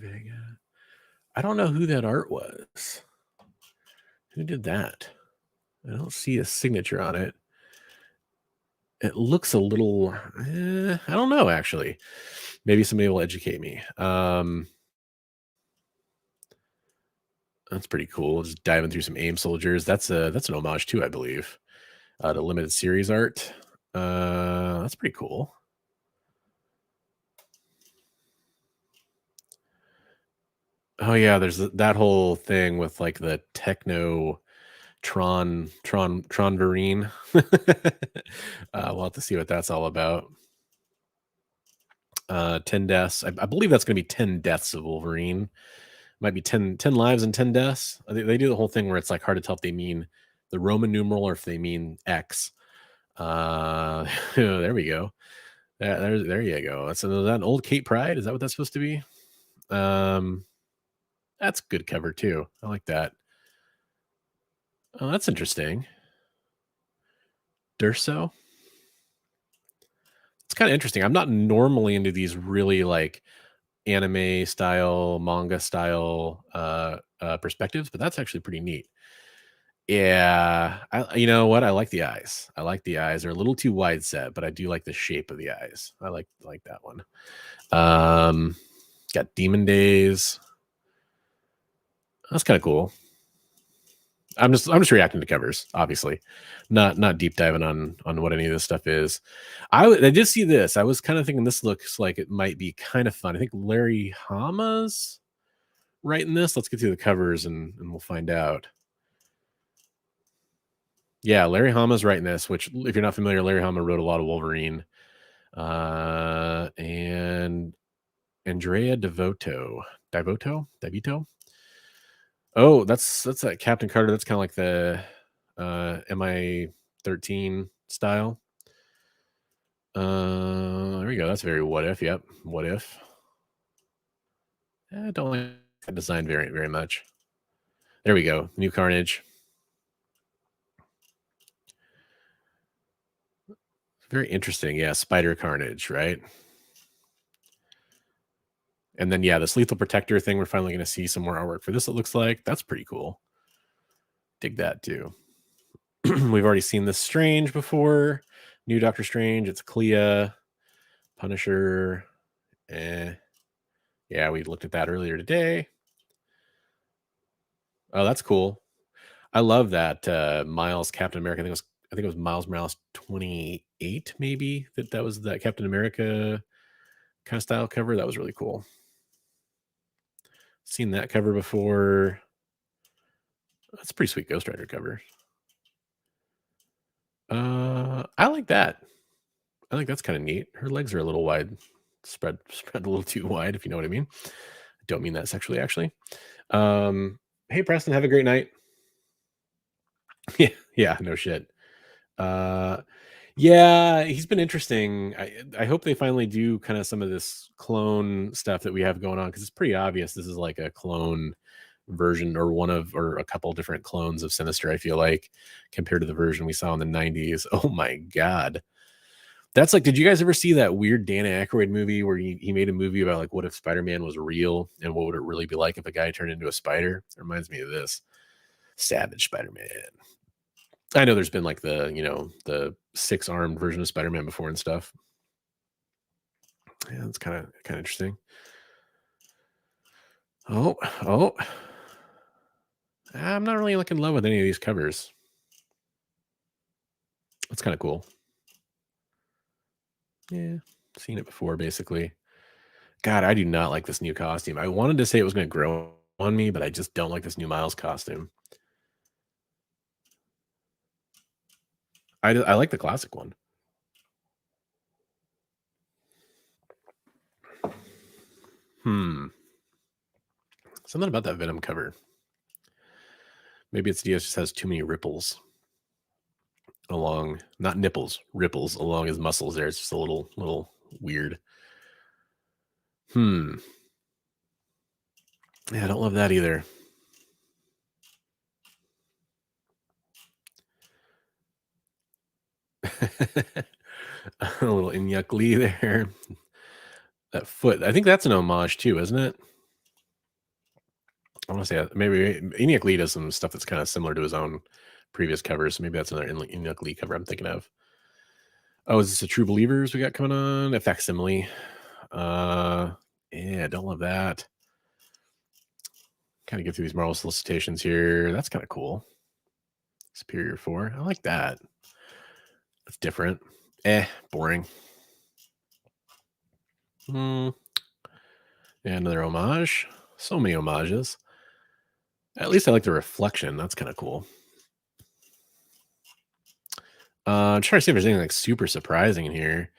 Vega. I don't know who that art was. Who did that? I don't see a signature on it. It looks a little, I don't know, actually. Maybe somebody will educate me. That's pretty cool. Just diving through some AIM soldiers. That's an homage too, I believe, to limited series art. That's pretty cool. Oh yeah, there's that whole thing with like the techno Tron Vereen. We'll have to see what that's all about. 10 deaths. I believe that's going to be 10 deaths of Wolverine. Might be 10 lives and 10 deaths. They do the whole thing where it's like hard to tell if they mean the Roman numeral or if they mean X. There we go. There you go. Is that an old Kate Pride? Is that what that's supposed to be? That's good cover too. I like that. Oh, that's interesting. Durso. It's kind of interesting. I'm not normally into these really like anime style, manga style perspectives, but that's actually pretty neat. Yeah, you know what? I like the eyes. I like the eyes. They're a little too wide set, but I do like the shape of the eyes. I like that one. Got Demon Days. That's kind of cool. I'm just reacting to covers, obviously, not deep diving on what any of this stuff is. I did see this. I was kind of thinking this looks like it might be kind of fun. I think Larry Hama's writing this. Let's get through the covers and we'll find out. Yeah, Larry Hama's writing this, which if you're not familiar, Larry Hama wrote a lot of Wolverine. And Andrea Devoto. Oh, that's that Captain Carter. That's kind of like the MI13 style. There we go. That's very What If. Yep. What If. I don't like that design very much. There we go. New Carnage. Very interesting. Yeah, Spider Carnage, right? And then, yeah, this Lethal Protector thing, we're finally going to see some more artwork for this, it looks like. That's pretty cool. Dig that, too. We've already seen this Strange before. New Doctor Strange. It's Clea. Punisher. Yeah, we looked at that earlier today. Oh, that's cool. I love that Miles Captain America. I think it was Miles Morales 28, maybe. That was that Captain America kind of style cover. That was really cool. Seen that cover before. That's a pretty sweet Ghost Rider cover. I like that. I think that's kind of neat. Her legs are a little wide, spread a little too wide, if you know what I mean. I don't mean that sexually, actually. Hey, Preston, have a great night. Yeah, no shit. Yeah, he's been interesting. I hope they finally do kind of some of this clone stuff that we have going on, because it's pretty obvious this is like a clone version or a couple different clones of Sinister, I feel like, compared to the version we saw in the 90s. Oh my god. That's like, did you guys ever see that weird Dan Aykroyd movie where he made a movie about like what if Spider-Man was real and what would it really be like if a guy turned into a spider? It reminds me of this. Savage Spider-Man. I know there's been like the 6-armed version of Spider-Man before and stuff. Yeah, it's kind of interesting. Oh, I'm not really in love with any of these covers. That's kind of cool. Yeah, seen it before, basically. God, I do not like this new costume. I wanted to say it was going to grow on me, but I just don't like this new Miles costume. I like the classic one. Something about that Venom cover. Maybe it's DS just has too many ripples along, not nipples, ripples along his muscles there. It's just a little weird. Yeah, I don't love that either. A little Inyuk Lee there. That foot. I think that's an homage too, isn't it? I want to say maybe Inyuk Lee does some stuff that's kind of similar to his own previous covers. So maybe that's another Inyuk Lee cover I'm thinking of. Oh, is this a True Believers we got coming on? A facsimile. Yeah, don't love that. Kind of get through these Marvel solicitations here. That's kind of cool. Superior 4. I like that. That's different. Boring. Yeah, another homage. So many homages. At least I like the reflection. That's kind of cool. I'm trying to see if there's anything like super surprising in here.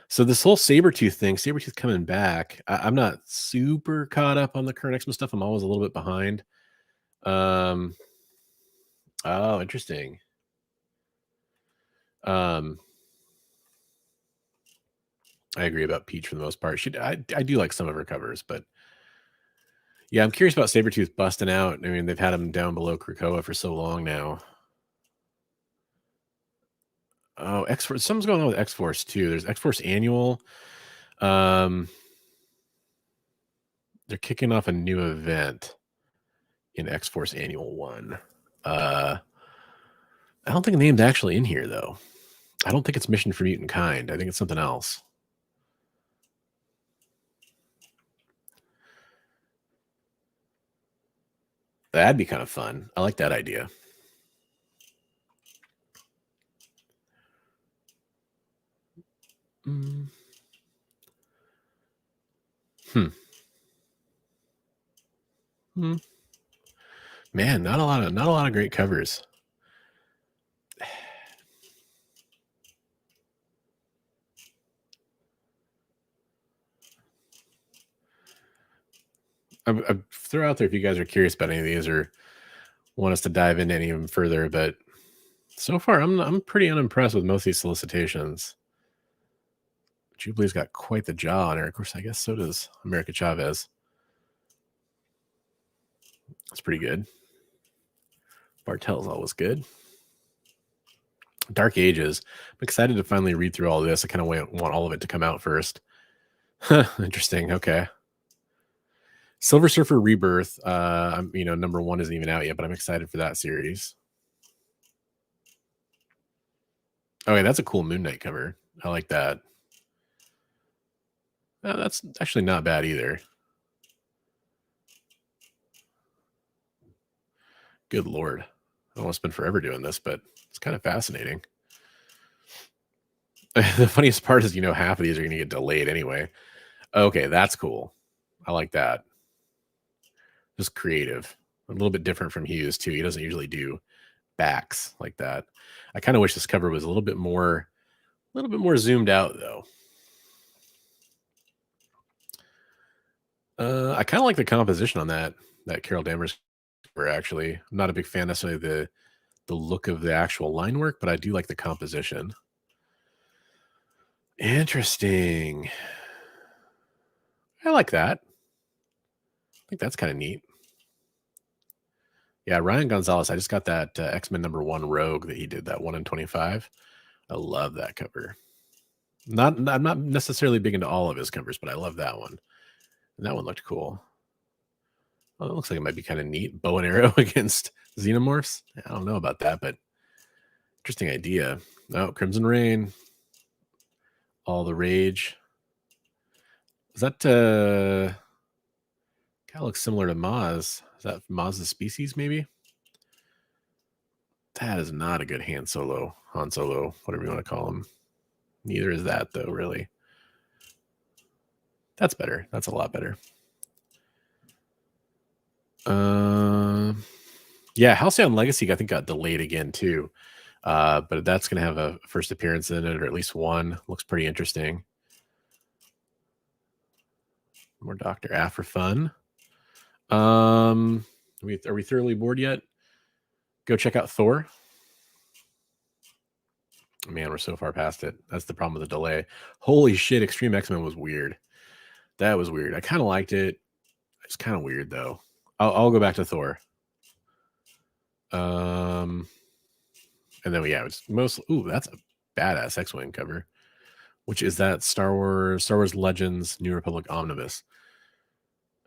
So this whole Sabretooth thing, Sabretooth coming back, I'm not super caught up on the current X-Men stuff. I'm always a little bit behind. Oh, interesting. I agree about Peach for the most part. I do like some of her covers, but yeah, I'm curious about Sabretooth busting out. I mean, they've had him down below Krakoa for so long now. Oh, X-Force. Something's going on with X-Force too. There's X-Force Annual. They're kicking off a new event in X-Force Annual 1. I don't think the name's actually in here though. I don't think it's Mission for Mutant Kind. I think it's something else. That'd be kind of fun. I like that idea. Man, not a lot of great covers. I throw out there if you guys are curious about any of these or want us to dive into any of them further, but so far I'm pretty unimpressed with most of these solicitations. Jubilee's got quite the jaw on her. Of course, I guess so does America Chavez. That's pretty good. Bartel's always good. Dark Ages. I'm excited to finally read through all this. I kind of want all of it to come out first. Interesting. Okay. Silver Surfer Rebirth. Number 1 isn't even out yet, but I'm excited for that series. Okay, that's a cool Moon Knight cover. I like that. That's actually not bad either. Good Lord. I almost been forever doing this, but it's kind of fascinating. The funniest part is, half of these are going to get delayed anyway. Okay, that's cool. I like that. Just creative. A little bit different from Hughes, too. He doesn't usually do backs like that. I kind of wish this cover was a little bit more zoomed out, though. I kind of like the composition on that Carol Danvers cover, actually. I'm not a big fan necessarily of the look of the actual line work, but I do like the composition. Interesting. I like that. I think that's kind of neat. Yeah, Ryan Gonzalez. I just got that X-Men #1 Rogue that he did, that 1 in 25. I love that cover. I'm not necessarily big into all of his covers, but I love that one. And that one looked cool. Well, it looks like it might be kind of neat. Bow and arrow against xenomorphs. I don't know about that, but interesting idea. Oh, Crimson Rain. All the Rage. Is that kind of looks similar to Maz? Is that Maz's species, maybe? That is not a good Han Solo, whatever you want to call him. Neither is that, though, really. That's better. That's a lot better. Yeah, Halcyon Legacy, I think, got delayed again, too. But that's going to have a first appearance in it, or at least one. Looks pretty interesting. More Dr. Aff for fun. Are we thoroughly bored yet? Go check out Thor. Man, we're so far past it. That's the problem with the delay. Holy shit, Extreme X-Men was weird. That was weird. I kind of liked it. It's kind of weird, though. I'll go back to Thor. And then, yeah, it's mostly... Ooh, that's a badass X-Wing cover. Which is that Star Wars Legends New Republic Omnibus.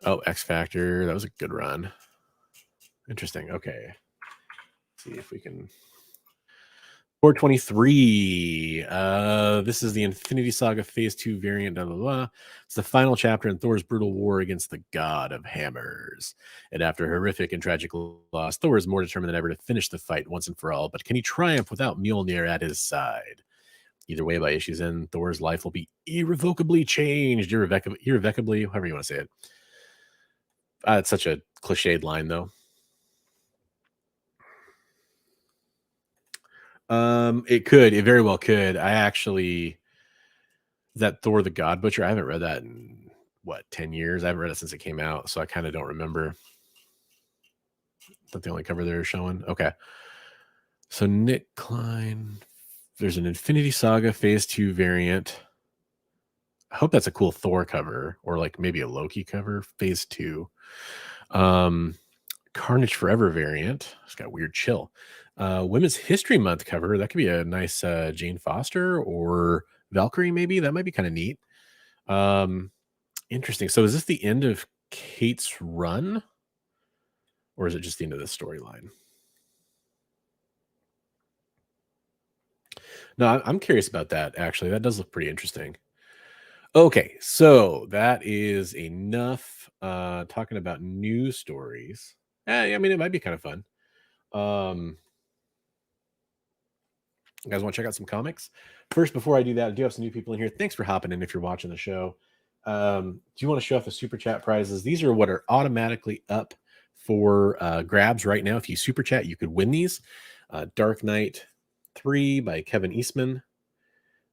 Oh, X Factor. That was a good run. Interesting. Okay. Let's see if we can... 423. This is the Infinity Saga Phase 2 variant. Blah, blah, blah. It's the final chapter in Thor's brutal war against the God of Hammers. And after horrific and tragic loss, Thor is more determined than ever to finish the fight once and for all. But can he triumph without Mjolnir at his side? Either way, by issues end, Thor's life will be irrevocably changed. Irrevocably, however you want to say it. It's such a cliched line, though. It very well could. I actually, that Thor the God Butcher, I haven't read that in 10 years. I haven't read it since it came out, so I kind of don't remember. Is that the only cover they're showing? Okay. So Nick Klein, there's an Infinity Saga Phase 2 variant. I hope that's a cool Thor cover, or like maybe a Loki cover, Phase 2. Carnage Forever variant. It's got weird chill. Women's History Month cover. That could be a nice Jane Foster or Valkyrie, maybe. That might be kind of neat. Interesting. So is this the end of Kate's run? Or is it just the end of the storyline? No, I'm curious about that, actually. That does look pretty interesting. Okay, so that is enough talking about news stories. I mean, it might be kind of fun. You guys want to check out some comics? First, before I do that, I do have some new people in here. Thanks for hopping in if you're watching the show. Do you want to show off the Super Chat prizes? These are what are automatically up for grabs right now. If you Super Chat, you could win these. Dark Knight 3 by Kevin Eastman.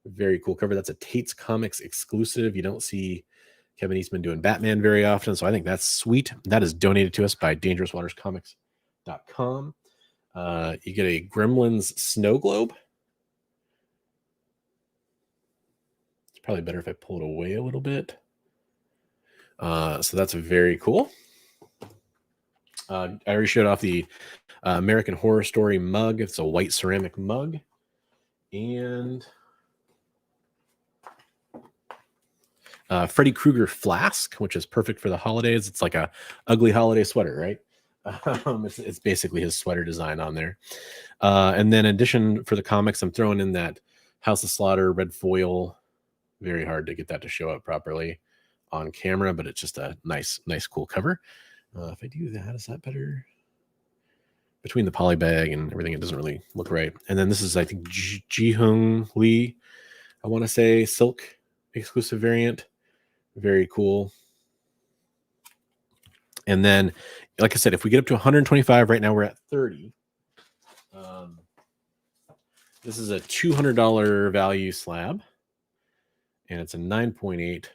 Very cool cover. That's a Tate's Comics exclusive. You don't see Kevin Eastman doing Batman very often, so I think that's sweet. That is donated to us by DangerousWatersComics.com. You get a Gremlins snow globe. It's probably better if I pull it away a little bit. So that's very cool. I already showed off the American Horror Story mug. It's a white ceramic mug. And Freddy Krueger flask, which is perfect for the holidays. It's like a ugly holiday sweater, right? It's basically his sweater design on there. And then in addition for the comics, I'm throwing in that House of Slaughter red foil. Very hard to get that to show up properly on camera, but it's just a nice, cool cover. If I do that, is that better? Between the poly bag and everything, it doesn't really look right. And then this is, I think, Ji-Hung Lee, I want to say, silk exclusive variant. Very cool. And then, like I said, if we get up to 125, right now we're at 30. This is a $200 value slab. And it's a 9.8.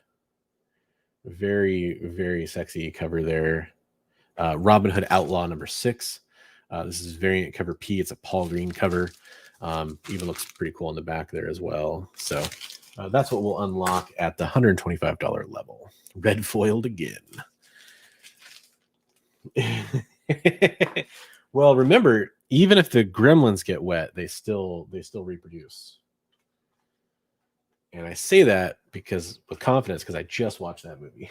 Very, very sexy cover there. Robin Hood Outlaw number 6. This is variant cover P. It's a Paul Green cover. Even looks pretty cool on the back there as well. So that's what we'll unlock at the $125 level. Red foiled again. Well, remember, even if the gremlins get wet, they still reproduce. And I say that with confidence because I just watched that movie.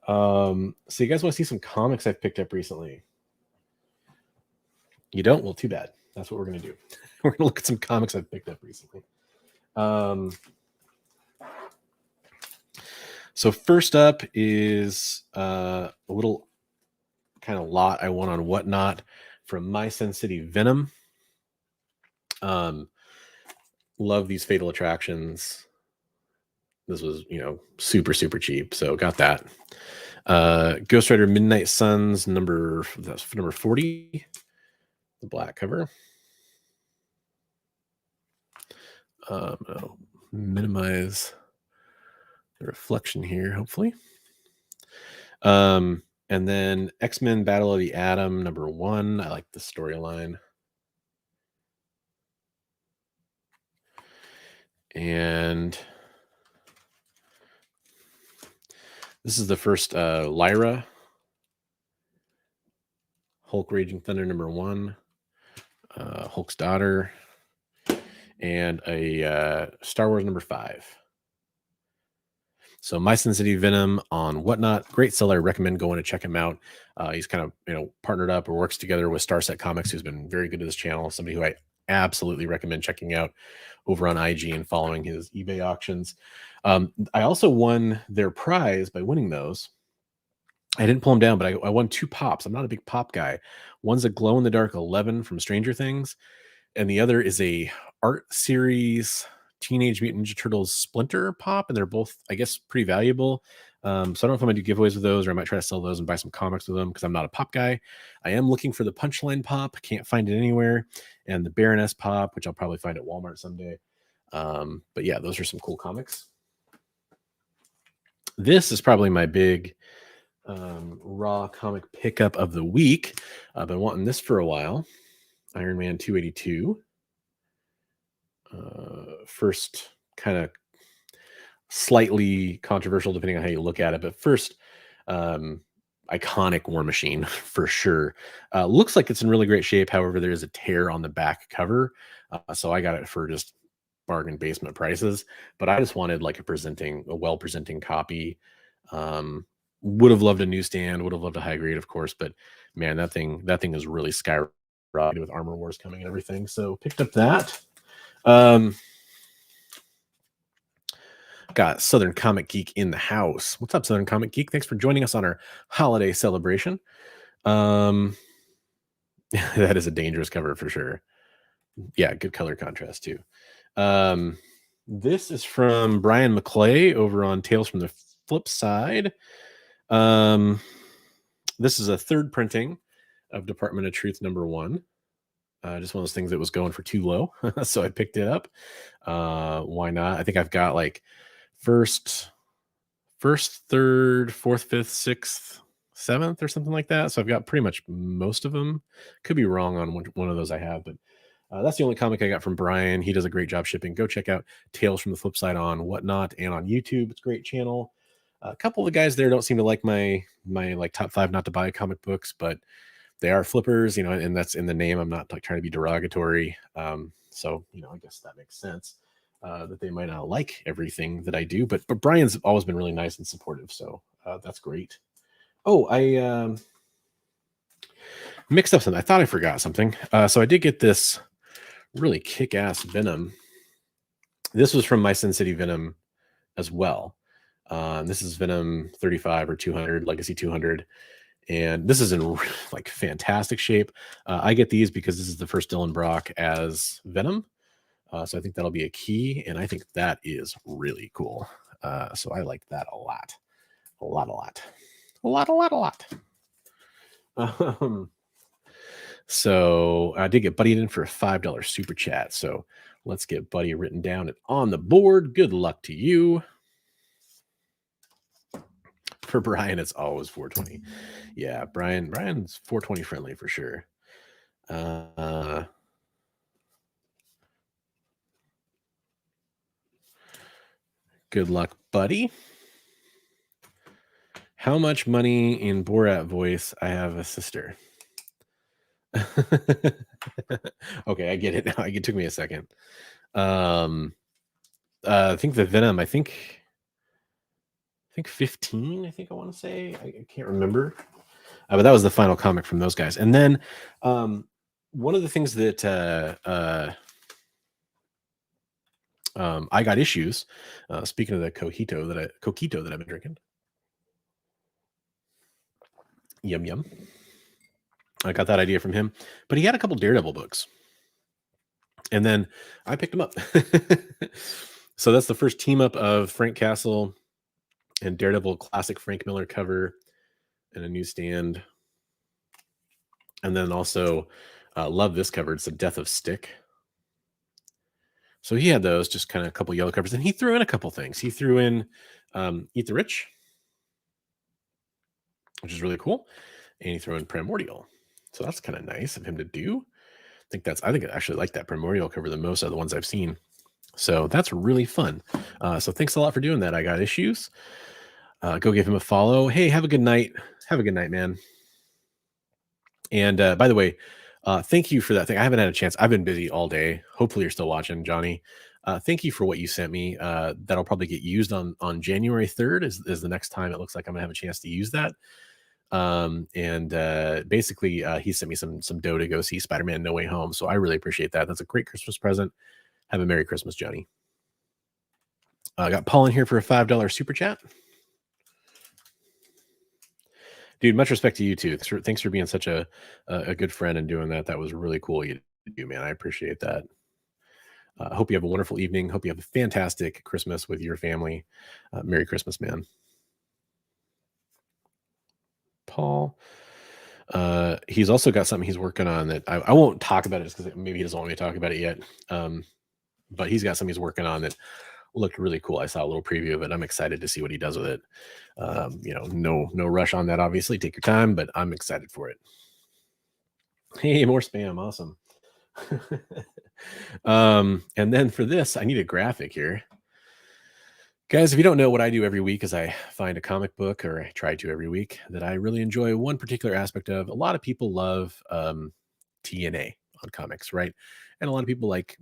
So you guys want to see some comics I've picked up recently? You don't? Well, too bad. That's what we're going to do. We're going to look at some comics I've picked up recently. So first up is a little kind of lot I won on Whatnot from My Sin City Venom. Love these Fatal Attractions. This was, super, super cheap. So got that. Ghost Rider Midnight Suns, that's number 40, the black cover. I'll minimize the reflection here, hopefully. And then X-Men Battle of the Atom, number 1. I like the storyline. And this is the first Lyra, Hulk Raging Thunder, number 1, Hulk's daughter, and a Star Wars number 5. So My Sin City Venom on Whatnot, great seller. I recommend going to check him out. He's kind of partnered up or works together with Starset Comics, who's been very good to this channel. Somebody who I absolutely recommend checking out over on IG and following his eBay auctions. I also won their prize by winning those. I didn't pull them down, but I won 2 pops. I'm not a big pop guy. One's a glow in the dark 11 from Stranger Things, and the other is a art series Teenage Mutant Ninja Turtles Splinter pop, and they're both, I guess, pretty valuable. So I don't know if I'm gonna do giveaways with those, or I might try to sell those and buy some comics with them because I'm not a pop guy. I am looking for the Punchline pop, can't find it anywhere, and the Baroness pop, which I'll probably find at Walmart someday. But yeah, those are some cool comics. This is probably my big raw comic pickup of the week. I've been wanting this for a while. Iron Man 282. First kind of slightly controversial depending on how you look at it, but first iconic War Machine for sure. Looks like it's in really great shape. However, there is a tear on the back cover, so I got it for just bargain basement prices, but I just wanted like a well presenting copy. Would have loved a newsstand, would have loved a high grade, of course, but man, that thing is really skyrocketed with Armor Wars coming and everything. So picked up that. Got Southern Comic Geek in the house. What's up, Southern Comic Geek? Thanks for joining us on our holiday celebration. That is a dangerous cover for sure. Yeah, good color contrast too. This is from Brian McClay over on Tales from the Flip Side. This is a third printing of Department of Truth number 1. Just one of those things that was going for too low, so I picked it up. Why not? I think I've got like first, third, fourth, fifth, sixth, seventh, or something like that. So I've got pretty much most of them. Could be wrong on one of those I have, but that's the only comic I got from Brian. He does a great job shipping. Go check out Tales from the Flip Side on Whatnot and on YouTube. It's a great channel. A couple of the guys there don't seem to like my like top 5 not to buy comic books, but they are flippers, and that's in the name. I'm not like trying to be derogatory. So, I guess that makes sense that they might not like everything that I do, but Brian's always been really nice and supportive. So that's great. Oh, I mixed up something. I thought I forgot something. So I did get this really kick-ass Venom. This was from My Sin City Venom as well. This is Venom 35 or 200, Legacy 200. And this is in like fantastic shape. I get these because this is the first Dylan Brock as Venom. So I think that'll be a key. And I think that is really cool. So I like that a lot. A lot. So I did get Buddy in for a $5 super chat. So let's get Buddy written down and on the board. Good luck to you. For Brian, it's always 420. Yeah, Brian's 420 friendly for sure. Good luck, buddy. How much money in Borat voice? I have a sister. Okay, I get it now. It took me a second. I think the Venom, I think 15, I think I want to say. I can't remember. But that was the final comic from those guys. And then one of the things that I got issues. Speaking of the coquito that I've been drinking. Yum yum. I got that idea from him, but he had a couple Daredevil books, and then I picked them up. So that's the first team up of Frank Castle and Daredevil classic Frank Miller cover and a newsstand. And then also love this cover. It's the Death of Stick. So he had those, just kind of a couple yellow covers, and he threw in a couple things. He threw in Eat the Rich, which is really cool, and he threw in Primordial. So that's kind of nice of him to do. I think I actually like that Primordial cover the most out of the ones I've seen. So that's really fun. So thanks a lot for doing that. I got issues. Go give him a follow. Hey, have a good night. Have a good night, man. And by the way, thank you for that thing. I haven't had a chance. I've been busy all day. Hopefully you're still watching, Johnny. Thank you for what you sent me. That'll probably get used on January 3rd is the next time it looks like I'm gonna have a chance to use that. Basically he sent me some dough to go see Spider-Man No Way Home. So I really appreciate that. That's a great Christmas present. Have a Merry Christmas, Johnny. I got Paul in here for a $5 super chat. Dude, much respect to you too. Thanks for being such a good friend and doing that. That was really cool you to do, man. I appreciate that. Hope you have a wonderful evening. Hope you have a fantastic Christmas with your family. Merry Christmas, man. Paul. He's also got something he's working on that I won't talk about it just because maybe he doesn't want me to talk about it yet. But he's got something he's working on that looked really cool. I saw a little preview of it. I'm excited to see what he does with it. No rush on that, obviously. Take your time, but I'm excited for it. Hey, more spam. Awesome. And then for this, I need a graphic here. Guys, if you don't know, what I do every week is I find a comic book, or I try to every week, that I really enjoy one particular aspect of. A lot of people love TNA on comics, right? And a lot of people like,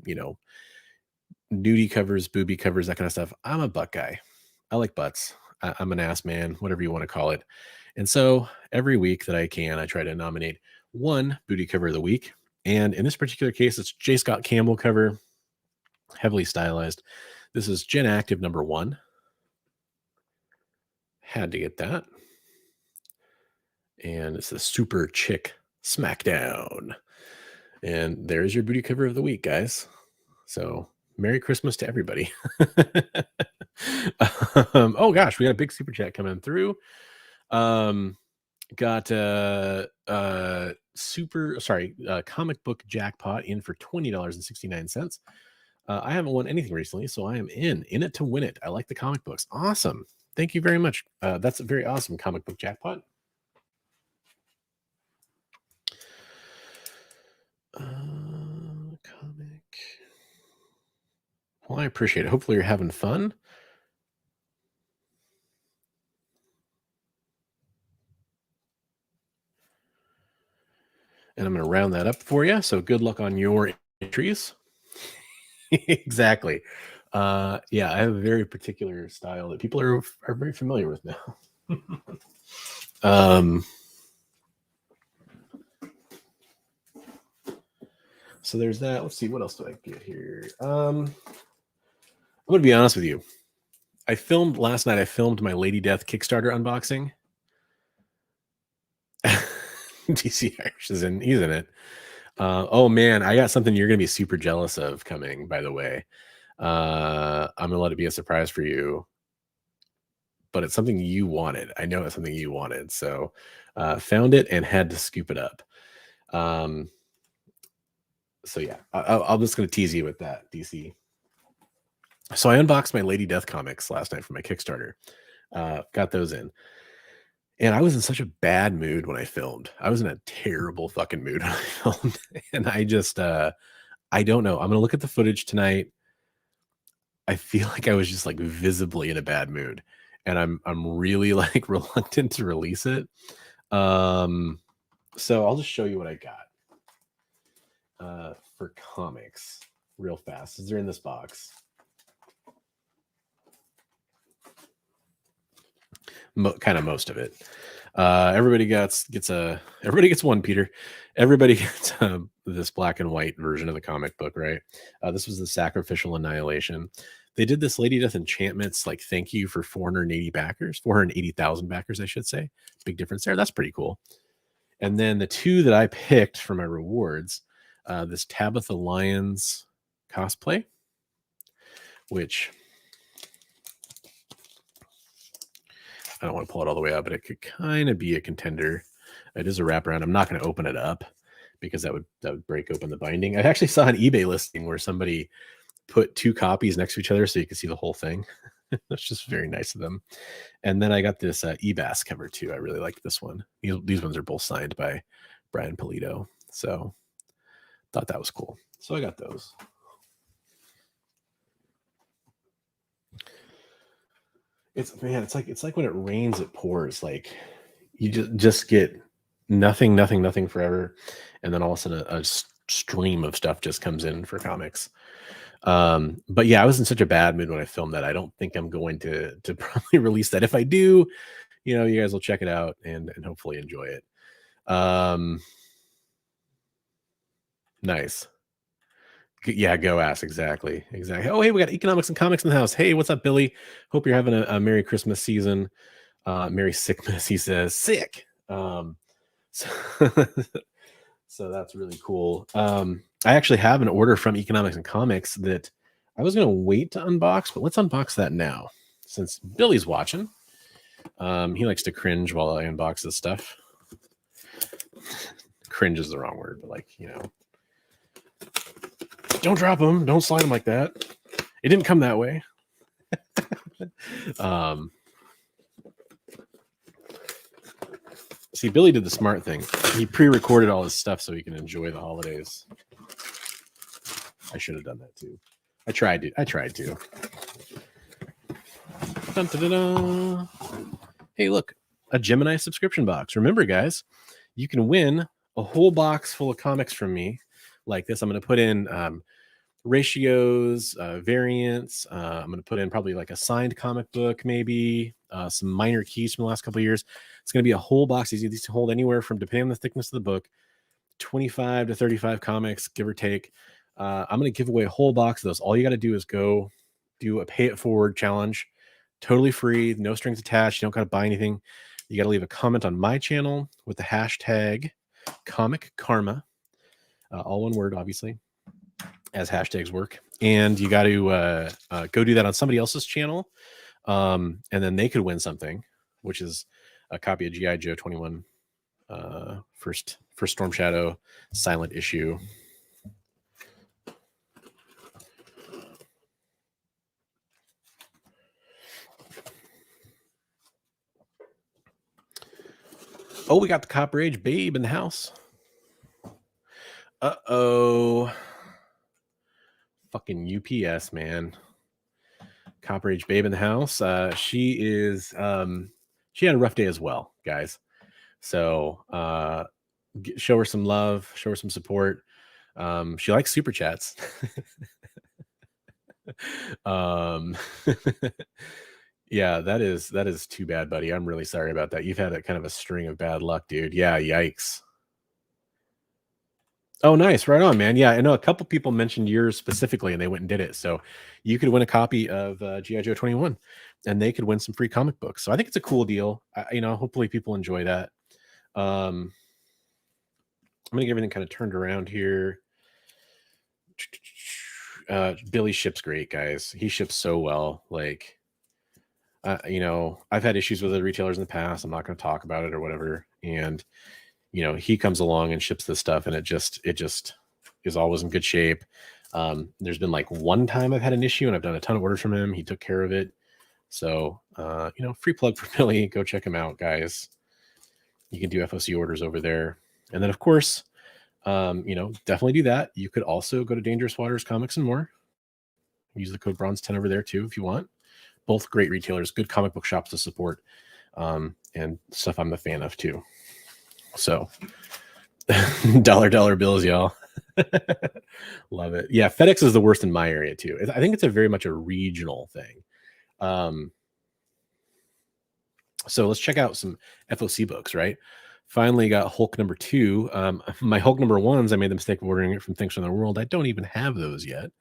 nudie covers, booby covers, that kind of stuff. I'm a butt guy. I like butts. I'm an ass man, whatever you want to call it. And so every week that I can, I try to nominate one booty cover of the week. And in this particular case, it's J. Scott Campbell cover, heavily stylized. This is Gen Active #1. Had to get that. And it's the Super Chick Smackdown. And there's your booty cover of the week, guys. So Merry Christmas to everybody. Oh gosh, we got a big super chat coming through. Got comic book jackpot in for $20.69. I haven't won anything recently, so I am in it to win it. I like the comic books. Awesome. Thank you very much. That's a very awesome comic book jackpot. Comic. Well, I appreciate it. Hopefully you're having fun. And I'm going to round that up for you. So good luck on your entries. Exactly. Yeah, I have a very particular style that people are very familiar with now. So there's that. Let's see, what else do I get here? I'm going to be honest with you. Last night, I filmed my Lady Death Kickstarter unboxing. DC Irish he's in it. Oh man, I got something you're gonna be super jealous of coming, by the way. I'm gonna let it be a surprise for you, but it's something you wanted. I know it's something you wanted, so found it and had to scoop it up. So yeah, I'm just gonna tease you with that, DC. So I unboxed my Lady Death comics last night for my Kickstarter. Got those in. And I was in such a bad mood when I filmed. I was in a terrible fucking mood when I filmed. And I just, I don't know. I'm going to look at the footage tonight. I feel like I was just like visibly in a bad mood. And I'm really like reluctant to release it. So I'll just show you what I got for comics real fast. They're in this box. Kind of most of it. Everybody gets one, Peter. Everybody gets this black and white version of the comic book, right? This was the Sacrificial Annihilation. They did this Lady Death Enchantments like thank you for 480,000 backers, I should say. Big difference there. That's pretty cool. And then the two that I picked for my rewards, this Tabitha Lyons cosplay, which I don't want to pull it all the way up, but it could kind of be a contender. It is a wraparound. I'm not going to open it up because that would break open the binding. I actually saw an eBay listing where somebody put two copies next to each other so you could see the whole thing. That's just very nice of them. And then I got this eBass cover too. I really like this one. These ones are both signed by Brian Polito. So thought that was cool. So I got those. It's like when it rains, it pours. Like you just get nothing forever, and then all of a sudden a stream of stuff just comes in for comics. But yeah, I was in such a bad mood when I filmed that. I don't think I'm going to probably release that. If I do, you guys will check it out and hopefully enjoy it. Nice. Yeah, go ass. Exactly. Oh, hey, we got Economics and Comics in the house. Hey, what's up, Billy? Hope you're having a Merry Christmas season. Merry Sickmas, he says. Sick. So, so that's really cool. I actually have an order from Economics and Comics that I was going to wait to unbox, but let's unbox that now since Billy's watching. He likes to cringe while I unbox this stuff. Cringe is the wrong word, but don't drop them. Don't slide them like that. It didn't come that way. See, Billy did the smart thing. He pre-recorded all his stuff so he can enjoy the holidays. I should have done that too. I tried to. Dun, dun, dun, dun. Hey, look, a Gemini subscription box. Remember, guys, you can win a whole box full of comics from me like this. I'm going to put in ratios, variants. I'm going to put in probably like a signed comic book, maybe some minor keys from the last couple of years. It's going to be a whole box. These to hold anywhere from, depending on the thickness of the book, 25 to 35 comics, give or take. I'm going to give away a whole box of those. All you got to do is go do a pay it forward challenge, totally free, no strings attached. You don't got to buy anything. You got to leave a comment on my channel with the hashtag Comic Karma, all one word, obviously, as hashtags work. And you got to go do that on somebody else's channel, and then they could win something, which is a copy of G.I. Joe 21, first Storm Shadow silent issue. Oh, we got the Copper Age Babe in the house. Uh-oh. Fucking UPS, man. Copper Age Babe in the house. She is she had a rough day as well, guys. So show her some love, show her some support. She likes super chats. Yeah, that is too bad, buddy. I'm really sorry about that. You've had a kind of a string of bad luck, dude. Yeah, yikes. Oh, nice. Right on, man. Yeah, I know a couple people mentioned yours specifically and they went and did it. So you could win a copy of G.I. Joe 21 and they could win some free comic books. So I think it's a cool deal. Hopefully people enjoy that. I'm going to get everything kind of turned around here. Billy ships great, guys. He ships so well. Like, I've had issues with the retailers in the past. I'm not going to talk about it or whatever. And he comes along and ships this stuff and it just is always in good shape. There's been like one time I've had an issue and I've done a ton of orders from him. He took care of it. So, free plug for Billy. Go check him out, guys. You can do FOC orders over there. And then of course, definitely do that. You could also go to Dangerous Waters Comics and More. Use the code Bronze10 over there too, if you want. Both great retailers, good comic book shops to support, and stuff I'm a fan of too. So dollar bills, y'all. Love it. Yeah, FedEx is the worst in my area too. I think it's a very much a regional thing. So let's check out some FOC books, right? Finally got Hulk number 2. My Hulk number 1s, I made the mistake of ordering it from Things from the World. I don't even have those yet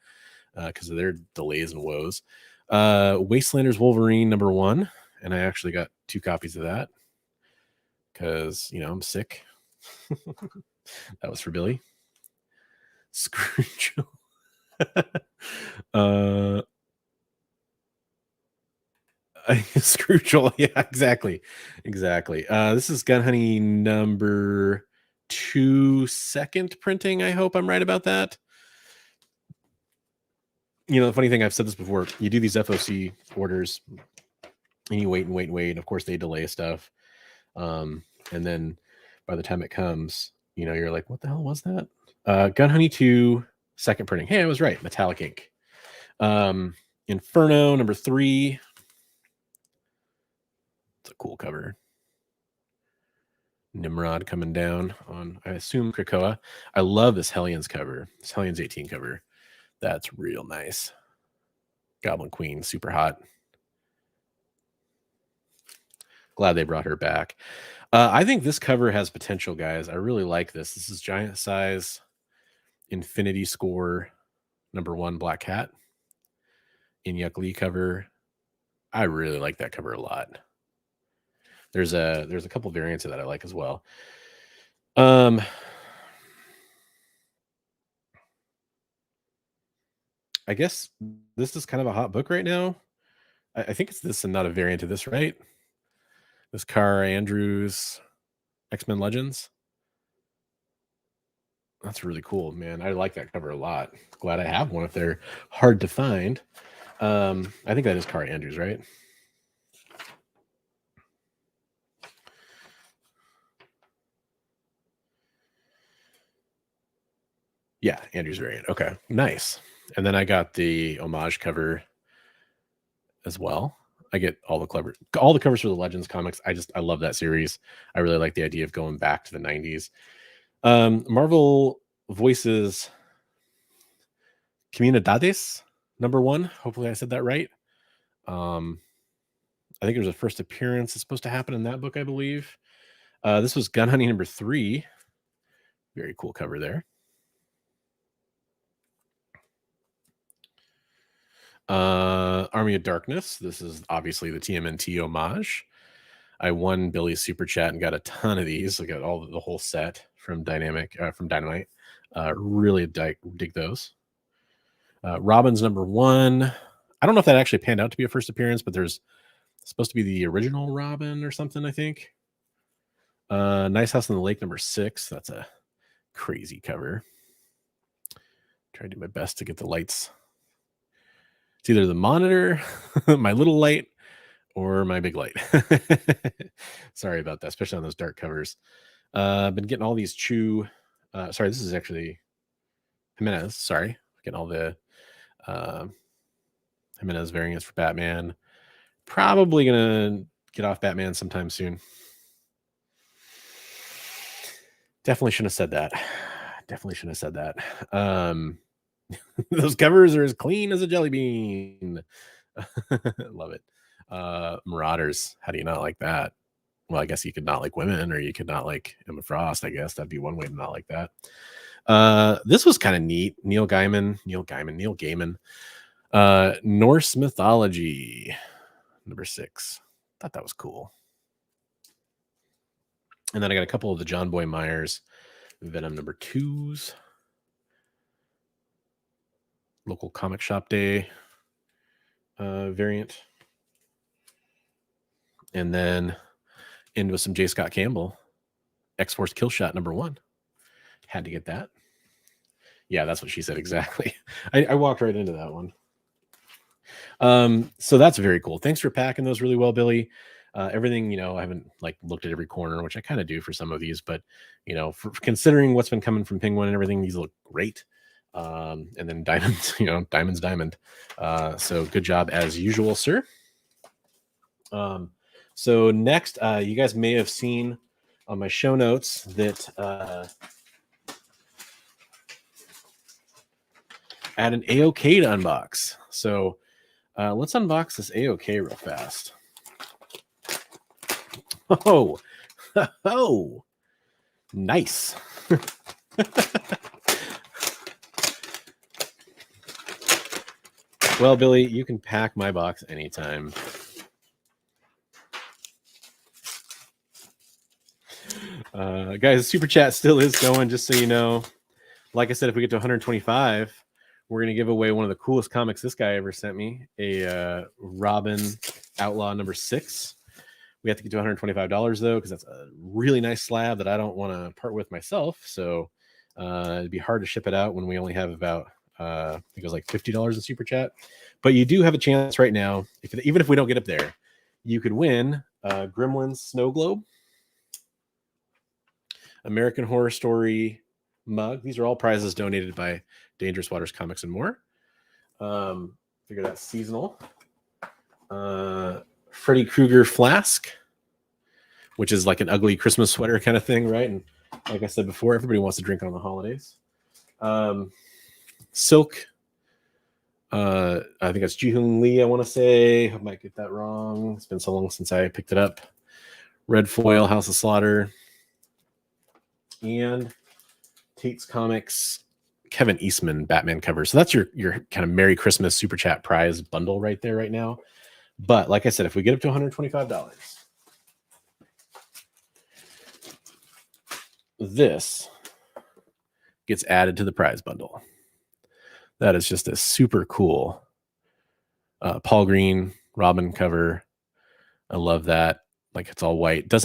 because of their delays and woes. Wastelanders Wolverine number 1, and I actually got 2 copies of that because, I'm sick. That was for Billy. Scrooge. Scrooge. Yeah, exactly. This is Gun Honey number 2, second printing. I hope I'm right about that. The funny thing, I've said this before, you do these FOC orders and you wait and of course they delay stuff, and then by the time it comes, you're like, what the hell was that? Gun Honey 2, second printing. Hey, I was right. Metallic ink. Inferno number 3. It's a cool cover. Nimrod coming down on, I assume, Krakoa. I love this Hellions cover. This Hellions 18 cover. That's real nice. Goblin Queen, super hot. Glad they brought her back. I think this cover has potential, guys. I really like this. This is giant size Infinity Score number 1 Black Cat. Inyuk Lee cover. I really like that cover a lot. There's a couple variants of that I like as well. I guess this is kind of a hot book right now. I think it's this and not a variant of this, right? This Kara Andrews X-Men Legends. That's really cool, man. I like that cover a lot. Glad I have one if they're hard to find. I think that is Kara Andrews, right? Yeah, Andrews variant. Okay, nice. And then I got the homage cover as well. I get all the covers for the Legends comics. I love that series. I really like the idea of going back to the 90s. Marvel Voices Comunidades number 1. Hopefully I said that right. I think there's a first appearance that's supposed to happen in that book, I believe. This was Gun Honey number 3. Very cool cover there. Army of Darkness. This is obviously the TMNT homage. I won Billy's Super Chat and got a ton of these. I got the whole set from Dynamite. Really dig those. Robin's number 1. I don't know if that actually panned out to be a first appearance, but there's supposed to be the original Robin or something, I think. Nice House on the Lake number 6. That's a crazy cover. Try to do my best to get the lights. It's either the monitor, my little light, or my big light. Sorry about that, especially on those dark covers. Been getting all these Chew. Sorry, this is actually Jimenez. Sorry, getting all the Jimenez variants for Batman. Probably gonna get off Batman sometime soon. Definitely shouldn't have said that. Those covers are as clean as a jelly bean. Love it. Marauders. How do you not like that? Well, I guess you could not like women, or you could not like Emma Frost. I guess that'd be one way to not like that. This was kind of neat. Neil Gaiman. Norse Mythology number 6. Thought that was cool. And then I got a couple of the John Boy Myers Venom number 2s. Local comic shop day variant. And then end with some J. Scott Campbell X-Force Kill Shot number 1. Had to get that. Yeah, that's what she said exactly. I walked right into that one. So that's very cool. Thanks for packing those really well, Billy. Everything, I haven't looked at every corner, which I kind of do for some of these, but for considering what's been coming from Penguin and everything, these look great. And then Diamond, Diamond's Diamond. So good job as usual, sir. So next, you guys may have seen on my show notes that I had an AOK to unbox. So let's unbox this AOK real fast. Oh, oh, nice. Well, Billy, you can pack my box anytime. Guys, Super Chat still is going, just so you know. Like I said, if we get to 125, we're going to give away one of the coolest comics this guy ever sent me, a Robin Outlaw #6. We have to get to $125, though, because that's a really nice slab that I don't want to part with myself. So it'd be hard to ship it out when we only have about, I think it was like $50 in Super Chat. But you do have a chance right now, even if we don't get up there, you could win Gremlin's Snow Globe, American Horror Story mug. These are all prizes donated by Dangerous Waters Comics and More. Figure that's seasonal. Freddy Krueger flask, which is like an ugly Christmas sweater kind of thing, right? And like I said before, everybody wants to drink on the holidays. Silk. I think that's Ji-Hoon Lee, I want to say. I might get that wrong. It's been so long since I picked it up. Red foil, House of Slaughter. And Tate's Comics Kevin Eastman Batman cover. So that's your kind of Merry Christmas Super Chat prize bundle right there right now. But like I said, if we get up to $125, this gets added to the prize bundle. That is just a super cool Paul Green Robin cover. I love that. Like, it's all white. It does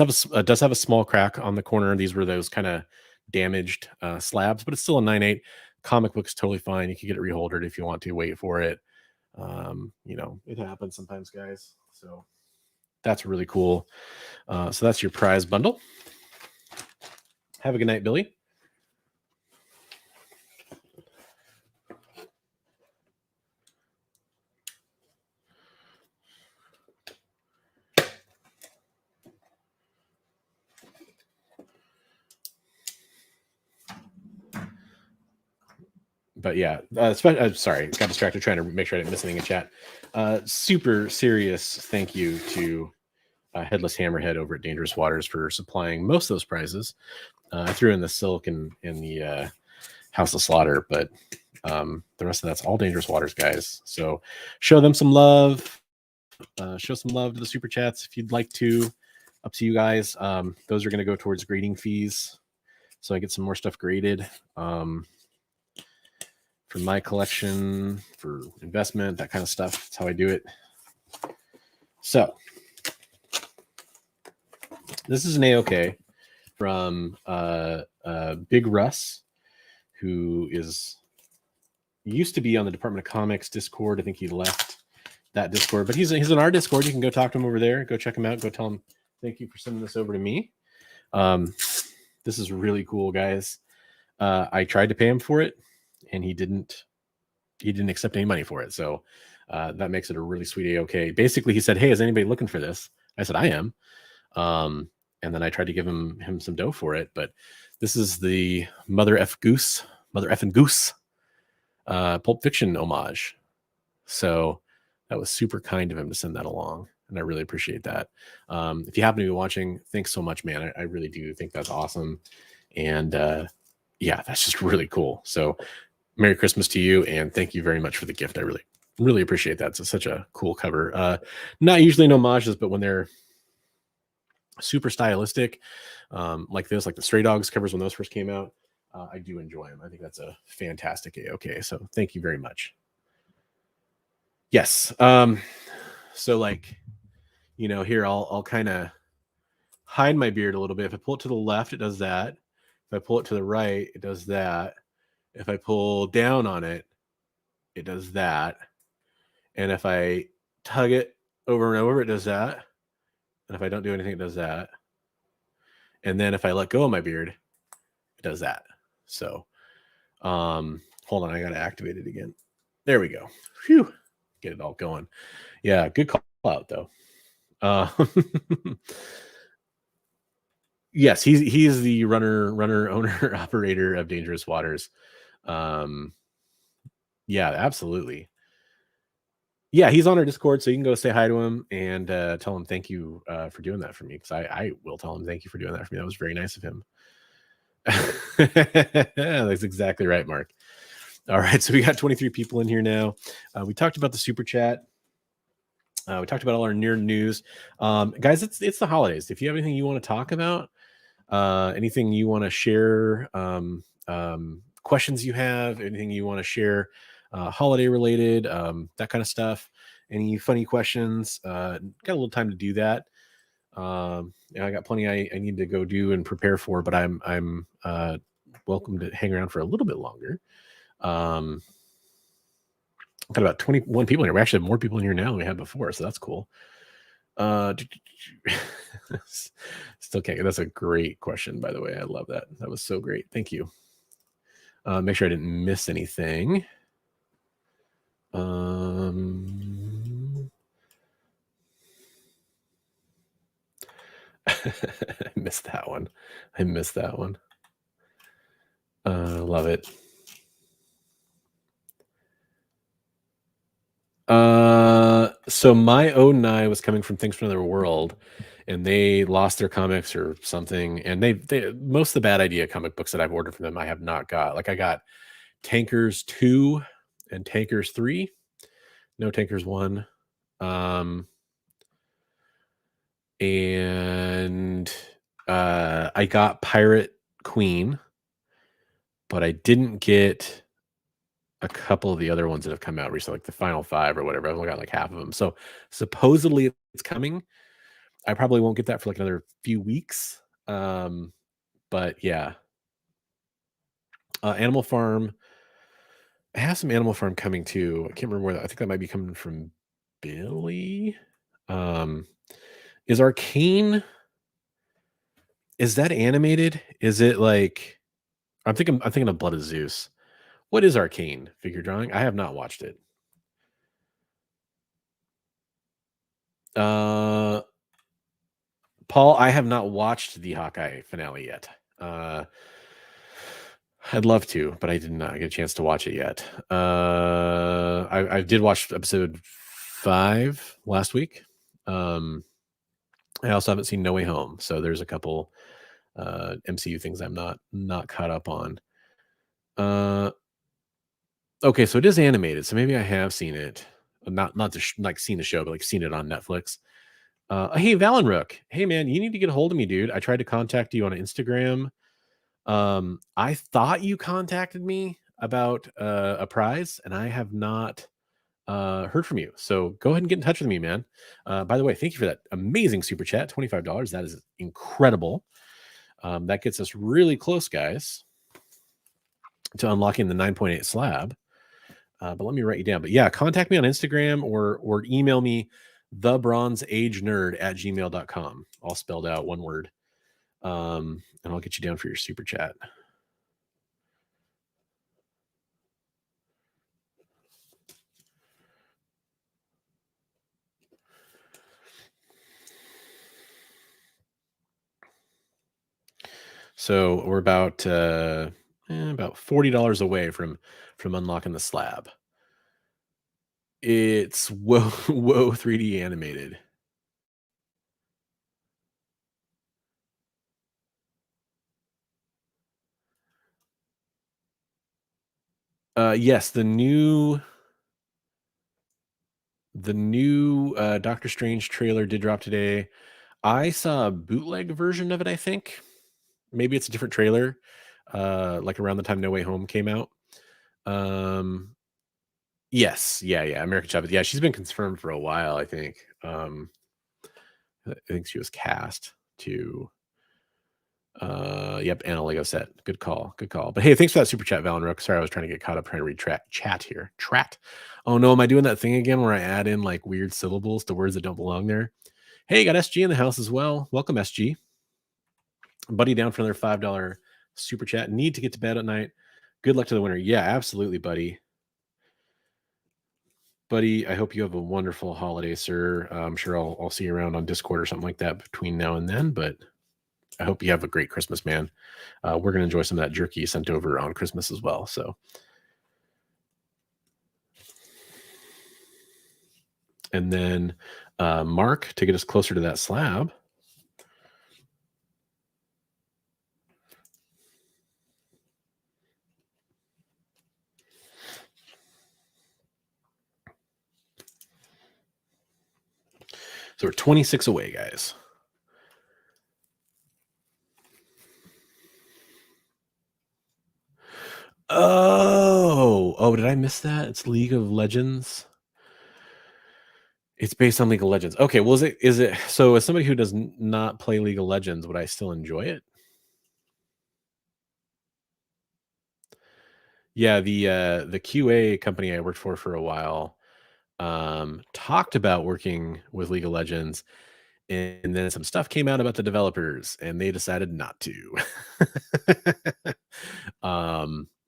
have a small crack on the corner. These were those kind of damaged slabs, but it's still a 9/8. Comic book's totally fine. You can get it reholdered if you want to. Wait for it. You know, it happens sometimes, guys. So that's really cool. So that's your prize bundle. Have a good night, Billy. But yeah, sorry, got distracted trying to make sure I didn't miss anything in chat. Super serious thank you to Headless Hammerhead over at Dangerous Waters for supplying most of those prizes. I threw in the Silk and the House of Slaughter, but the rest of that's all Dangerous Waters, guys. So show them some love. Show some love to the Super Chats if you'd like to. Up to you guys. Those are going to go towards grading fees, so I get some more stuff graded. For my collection, for investment, that kind of stuff. That's how I do it. So this is an AOK from Big Russ, who used to be on the Department of Comics Discord. I think he left that Discord, but he's in our Discord. You can go talk to him over there. Go check him out. Go tell him thank you for sending this over to me. This is really cool, guys. I tried to pay him for it, and he didn't accept any money for it. So that makes it a really sweet AOK. Basically, he said, "Hey, is anybody looking for this?" I said, "I am." And then I tried to give him some dough for it. But this is the Mother effing Goose Pulp Fiction homage. So that was super kind of him to send that along, and I really appreciate that. If you happen to be watching, thanks so much, man. I really do think that's awesome. And yeah, that's just really cool. So Merry Christmas to you, and thank you very much for the gift. I really appreciate that. It's such a cool cover. Not usually in homages, but when they're super stylistic, like this, like the Stray Dogs covers when those first came out, I do enjoy them. I think that's a fantastic AOK. So thank you very much. Yes. So like, you know, here I'll kind of hide my beard a little bit. If I pull it to the left, it does that. If I pull it to the right, it does that. If I pull down on it, it does that. And if I tug it over and over, it does that. And if I don't do anything, it does that. And then if I let go of my beard, it does that. So hold on, I gotta activate it again. There we go. Phew. Get it all going. Yeah, good call out though. Yes, he's the runner, owner, operator of Dangerous Waters. Yeah, absolutely. Yeah, he's on our Discord, so you can go say hi to him and tell him thank you for doing that for me, because I will tell him thank you for doing that for me. That was very nice of him. That's exactly right, Mark. All right, so we got 23 people in here now. We talked about the super chat. We talked about all our near news. Guys, it's the holidays. If you have anything you want to talk about, anything you want to share, questions you have, anything you want to share, holiday related, that kind of stuff, any funny questions, got a little time to do that. I got plenty I need to go do and prepare for, but I'm welcome to hang around for a little bit longer. Got about 21 people in here. We actually have more people in here now than we had before, so that's cool. Still can't. That's a great question, by the way. I love that. That was so great. Thank you. Make sure I didn't miss anything. I missed that one. Love it. So my Odinai was coming from Things from Another World, and they lost their comics or something. And they most of the Bad Idea comic books that I've ordered from them, I have not got. Like I got Tankers 2 and Tankers 3, no Tankers 1. And I got Pirate Queen, but I didn't get a couple of the other ones that have come out recently, like the Final 5 or whatever. I've only got like half of them. So supposedly it's coming. I probably won't get that for like another few weeks. But yeah. Animal Farm. I have some Animal Farm coming too. I can't remember where I think that might be coming from Billy. Is Arcane, is that animated? Is it like I'm thinking of Blood of Zeus. What is Arcane figure drawing? I have not watched it. Paul, I have not watched the Hawkeye finale yet. I'd love to, but I did not get a chance to watch it yet. I did watch episode 5 last week. I also haven't seen No Way Home, so there's a couple MCU things I'm not caught up on. Okay, so it is animated, so maybe I have seen it. Not like seen the show, but like seen it on Netflix. Hey, Valenrook. Hey, man, you need to get a hold of me, dude. I tried to contact you on Instagram. I thought you contacted me about a prize, and I have not heard from you. So go ahead and get in touch with me, man. By the way, thank you for that amazing super chat, $25. That is incredible. That gets us really close, guys, to unlocking the 9.8 slab. But let me write you down. But yeah, contact me on Instagram or email me thebronzeagenerd@gmail.com, all spelled out, one word. And I'll get you down for your super chat. So we're about $40 away from unlocking the slab. It's whoa 3D animated. Yes, the new Doctor Strange trailer did drop today. I saw a bootleg version of it, I think. Maybe it's a different trailer, like around the time No Way Home came out. Yes, yeah, American Chavez. Yeah, she's been confirmed for a while, I think. I think she was cast to yep, Anna Lego set. Good call. But hey, thanks for that super chat, Valenrook. Sorry, I was trying to get caught up trying to read chat here. Trat. Oh no, am I doing that thing again where I add in like weird syllables to words that don't belong there? Hey, got SG in the house as well. Welcome, SG. Buddy down for another $5 super chat. Need to get to bed at night. Good luck to the winner. Yeah, absolutely, buddy. Buddy, I hope you have a wonderful holiday, sir. I'm sure I'll see you around on Discord or something like that between now and then, but I hope you have a great Christmas, man. We're going to enjoy some of that jerky sent over on Christmas as well. So And then Mark, to get us closer to that slab. So we're 26 away, guys. Oh, did I miss that? It's League of Legends. It's based on League of Legends. Okay, well, is it so as somebody who does not play League of Legends, would I still enjoy it? Yeah, the QA company I worked for a while talked about working with League of Legends, and then some stuff came out about the developers and they decided not to.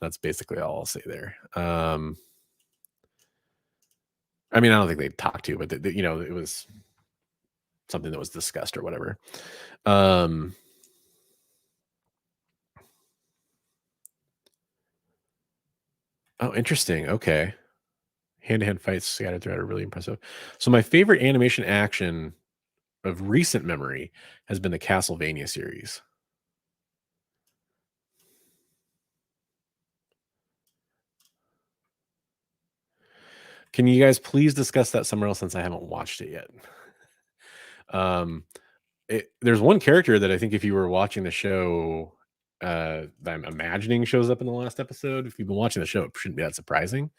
That's basically all I'll say there. I mean, I don't think they talked to, but it was something that was discussed or whatever. Oh, interesting. Okay. Hand-to-hand fights scattered throughout are really impressive. So my favorite animation action of recent memory has been the Castlevania series. Can you guys please discuss that somewhere else since I haven't watched it yet? There's one character that I think if you were watching the show, that I'm imagining shows up in the last episode. If you've been watching the show, it shouldn't be that surprising.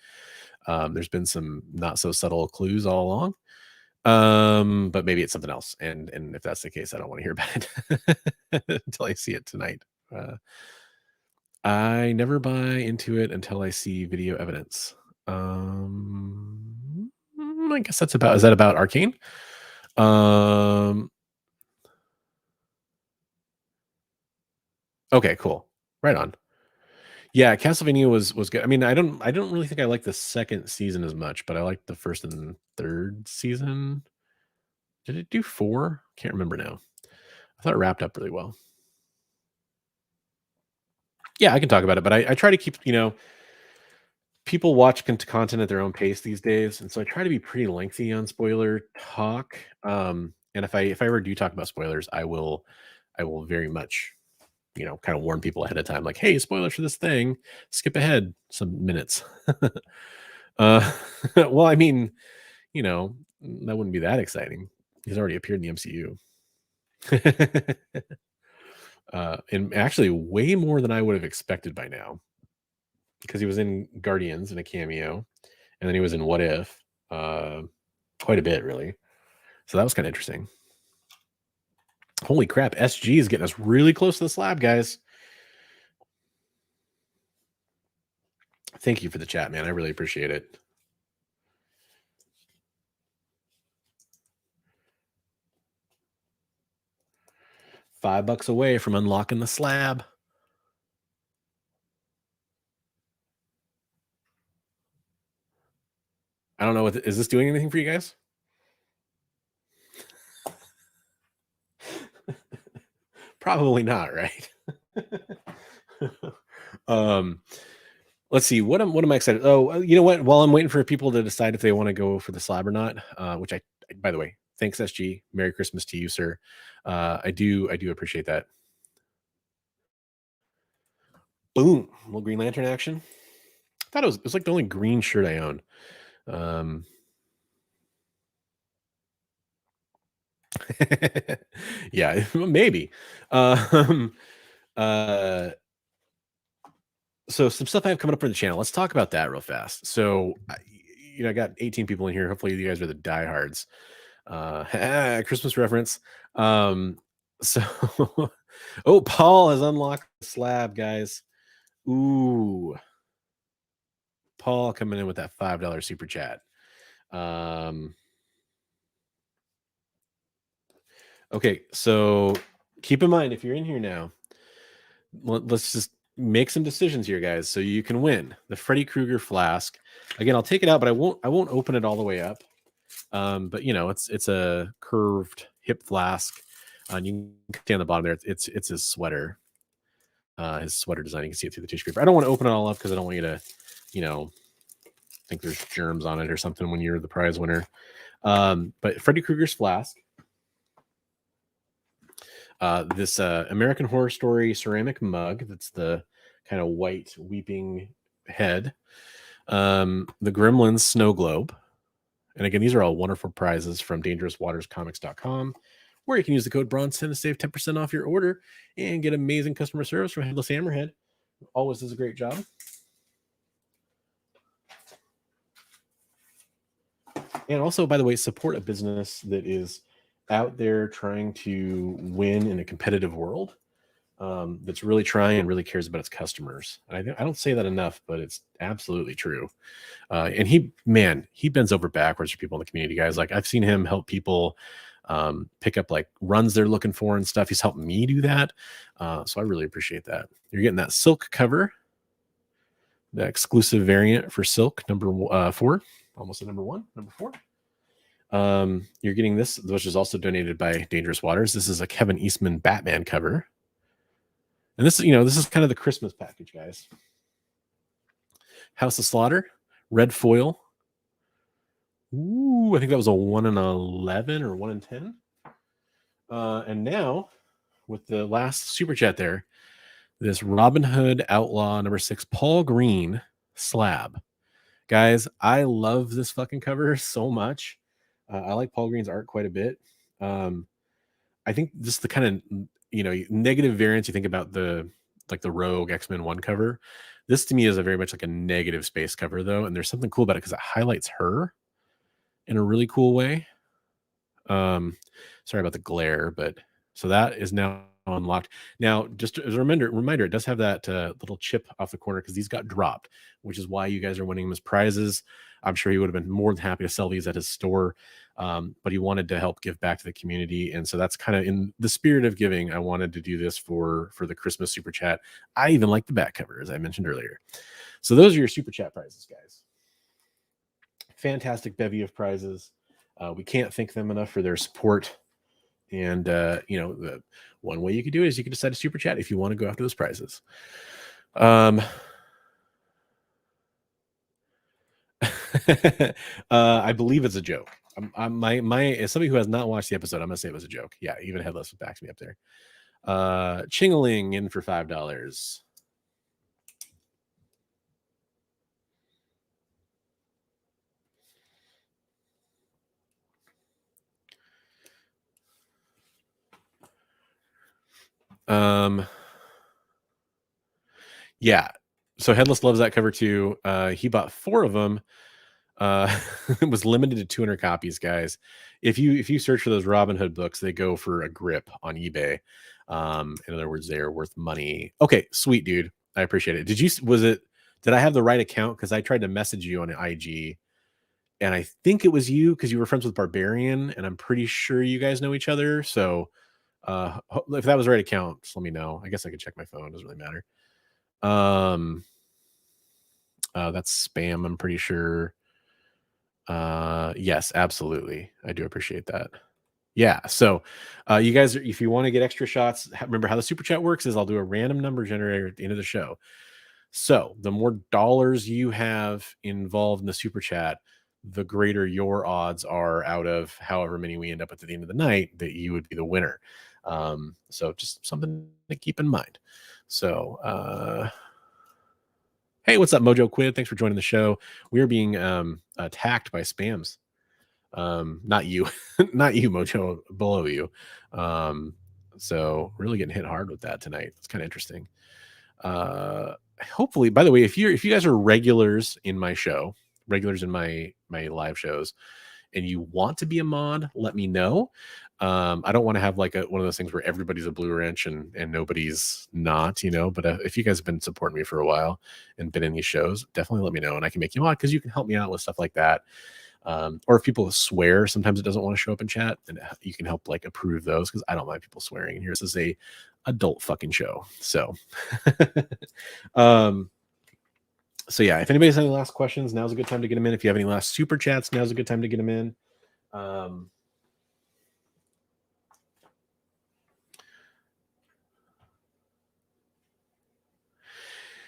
There's been some not so subtle clues all along. But maybe it's something else. And if that's the case, I don't want to hear about it until I see it tonight. I never buy into it until I see video evidence. I guess is that about Arcane? Okay, cool. Right on. Yeah, Castlevania was good. I mean, I don't really think I like the second season as much, but I liked the first and third season. Did it do 4? Can't remember now. I thought it wrapped up really well. Yeah, I can talk about it, but I try to keep, people watch content at their own pace these days, and so I try to be pretty lengthy on spoiler talk. And if I ever do talk about spoilers, I will very much, kind of warn people ahead of time, like, hey, spoilers for this thing, skip ahead some minutes. Well, I mean, that wouldn't be that exciting. He's already appeared in the MCU. And actually way more than I would have expected by now, because he was in Guardians in a cameo, and then he was in What If, quite a bit, really. So that was kind of interesting. Holy crap, SG is getting us really close to the slab, guys. Thank you for the chat, man. I really appreciate it. $5 away from unlocking the slab. I don't know is this doing anything for you guys? Probably not, right? Let's see. What am I excited? Oh, you know what? While I'm waiting for people to decide if they want to go for the slab or not, which by the way, thanks SG. Merry Christmas to you, sir. I do appreciate that. Boom, little Green Lantern action. I thought it was like the only green shirt I own. Yeah, maybe. So some stuff I have coming up for the channel. Let's talk about that real fast. So, I got 18 people in here. Hopefully, you guys are the diehards. Christmas reference. So, oh, Paul has unlocked the slab, guys. Ooh, Paul coming in with that $5 super chat. Okay, so keep in mind, if you're in here now, let's just make some decisions here, guys, so you can win the Freddy Krueger flask. Again, I'll take it out, but I won't open it all the way up. But it's a curved hip flask. And you can see on the bottom there, it's his sweater. His sweater design. You can see it through the tissue paper. I don't want to open it all up because I don't want you to, think there's germs on it or something when you're the prize winner. But Freddy Krueger's Flask. This American Horror Story ceramic mug. That's the kind of white weeping head. The Gremlins snow globe. And again, these are all wonderful prizes from dangerouswaterscomics.com, where you can use the code Bronson to save 10% off your order and get amazing customer service from Headless Hammerhead. Always does a great job. And also, by the way, support a business that is out there trying to win in a competitive world, that's really trying and really cares about its customers. And I don't say that enough, but it's absolutely true. And he bends over backwards for people in the community, guys. Like, I've seen him help people pick up like runs they're looking for and stuff. He's helped me do that. So I really appreciate that. You're getting that silk cover, the exclusive variant for silk, number 4, almost a number 4. You're getting this, which is also donated by Dangerous Waters. This is a Kevin Eastman Batman cover. And this is kind of the Christmas package, guys. House of Slaughter, red foil. Ooh, I think that was a 1 in 11 or 1 in 10. And now, with the last super chat there, this Robin Hood Outlaw number 6 Paul Green slab. Guys, I love this fucking cover so much. I like Paul Green's art quite a bit. I think this is the kind of negative variants you think about the Rogue X-Men 1 cover. This to me is a very much like a negative space cover though, and there's something cool about it because it highlights her in a really cool way. Sorry about the glare, but so that is now unlocked. Now, just as a reminder, it does have that little chip off the corner because these got dropped, which is why you guys are winning them as prizes. I'm sure he would have been more than happy to sell these at his store, but he wanted to help give back to the community, and so that's kind of in the spirit of giving. I wanted to do this for the Christmas super chat. I even like the back cover, as I mentioned earlier. So those are your super chat prizes, guys. Fantastic bevy of prizes. We can't thank them enough for their support. And the one way you could do it is you could decide to super chat if you want to go after those prizes. I believe it's a joke. As somebody who has not watched the episode, I'm gonna say it was a joke. Yeah, even Headless backs me up there. Chingaling in for $5. Yeah, so Headless loves that cover too. He bought 4 of them. It was limited to 200 copies, guys. If you search for those Robin Hood books, they go for a grip on eBay. In other words, they are worth money. Okay, sweet dude, I appreciate it. Did I have the right account? Because I tried to message you on IG, and I think it was you because you were friends with Barbarian, and I'm pretty sure you guys know each other. So if that was the right account, just let me know. I guess I could check my phone. It doesn't really matter. That's spam, I'm pretty sure. Yes, absolutely. I do appreciate that. Yeah. So you guys, if you want to get extra shots, remember how the super chat works is I'll do a random number generator at the end of the show. So the more dollars you have involved in the super chat, the greater your odds are out of however many we end up at the end of the night that you would be the winner. So just something to keep in mind. So hey, what's up, Mojo Quid? Thanks for joining the show. We are being attacked by spams. Not you, not you, Mojo, below you. So really getting hit hard with that tonight. It's kind of interesting. Hopefully, by the way, if you guys are regulars in my show, regulars in my live shows, and you want to be a mod, let me know. I don't want to have like one of those things where everybody's a blue wrench and nobody's not, but if you guys have been supporting me for a while and been in these shows, definitely let me know and I can make you mod because you can help me out with stuff like that. Or if people swear, sometimes it doesn't want to show up in chat, and you can help like approve those because I don't mind people swearing. Here, this is a adult fucking show. So, so yeah, if anybody has any last questions, now's a good time to get them in. If you have any last super chats, now's a good time to get them in.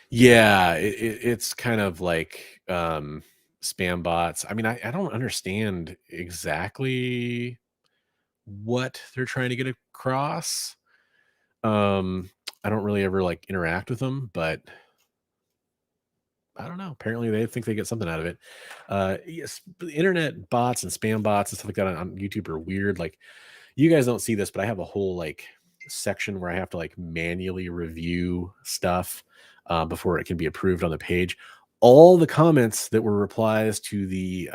Yeah, it's kind of like spam bots. I mean, I don't understand exactly what they're trying to get across. I don't really ever like interact with them, but I don't know. Apparently, they think they get something out of it. Yes, the internet bots and spam bots and stuff like that on YouTube are weird. Like, you guys don't see this, but I have a whole like section where I have to like manually review stuff before it can be approved on the page. All the comments that were replies to the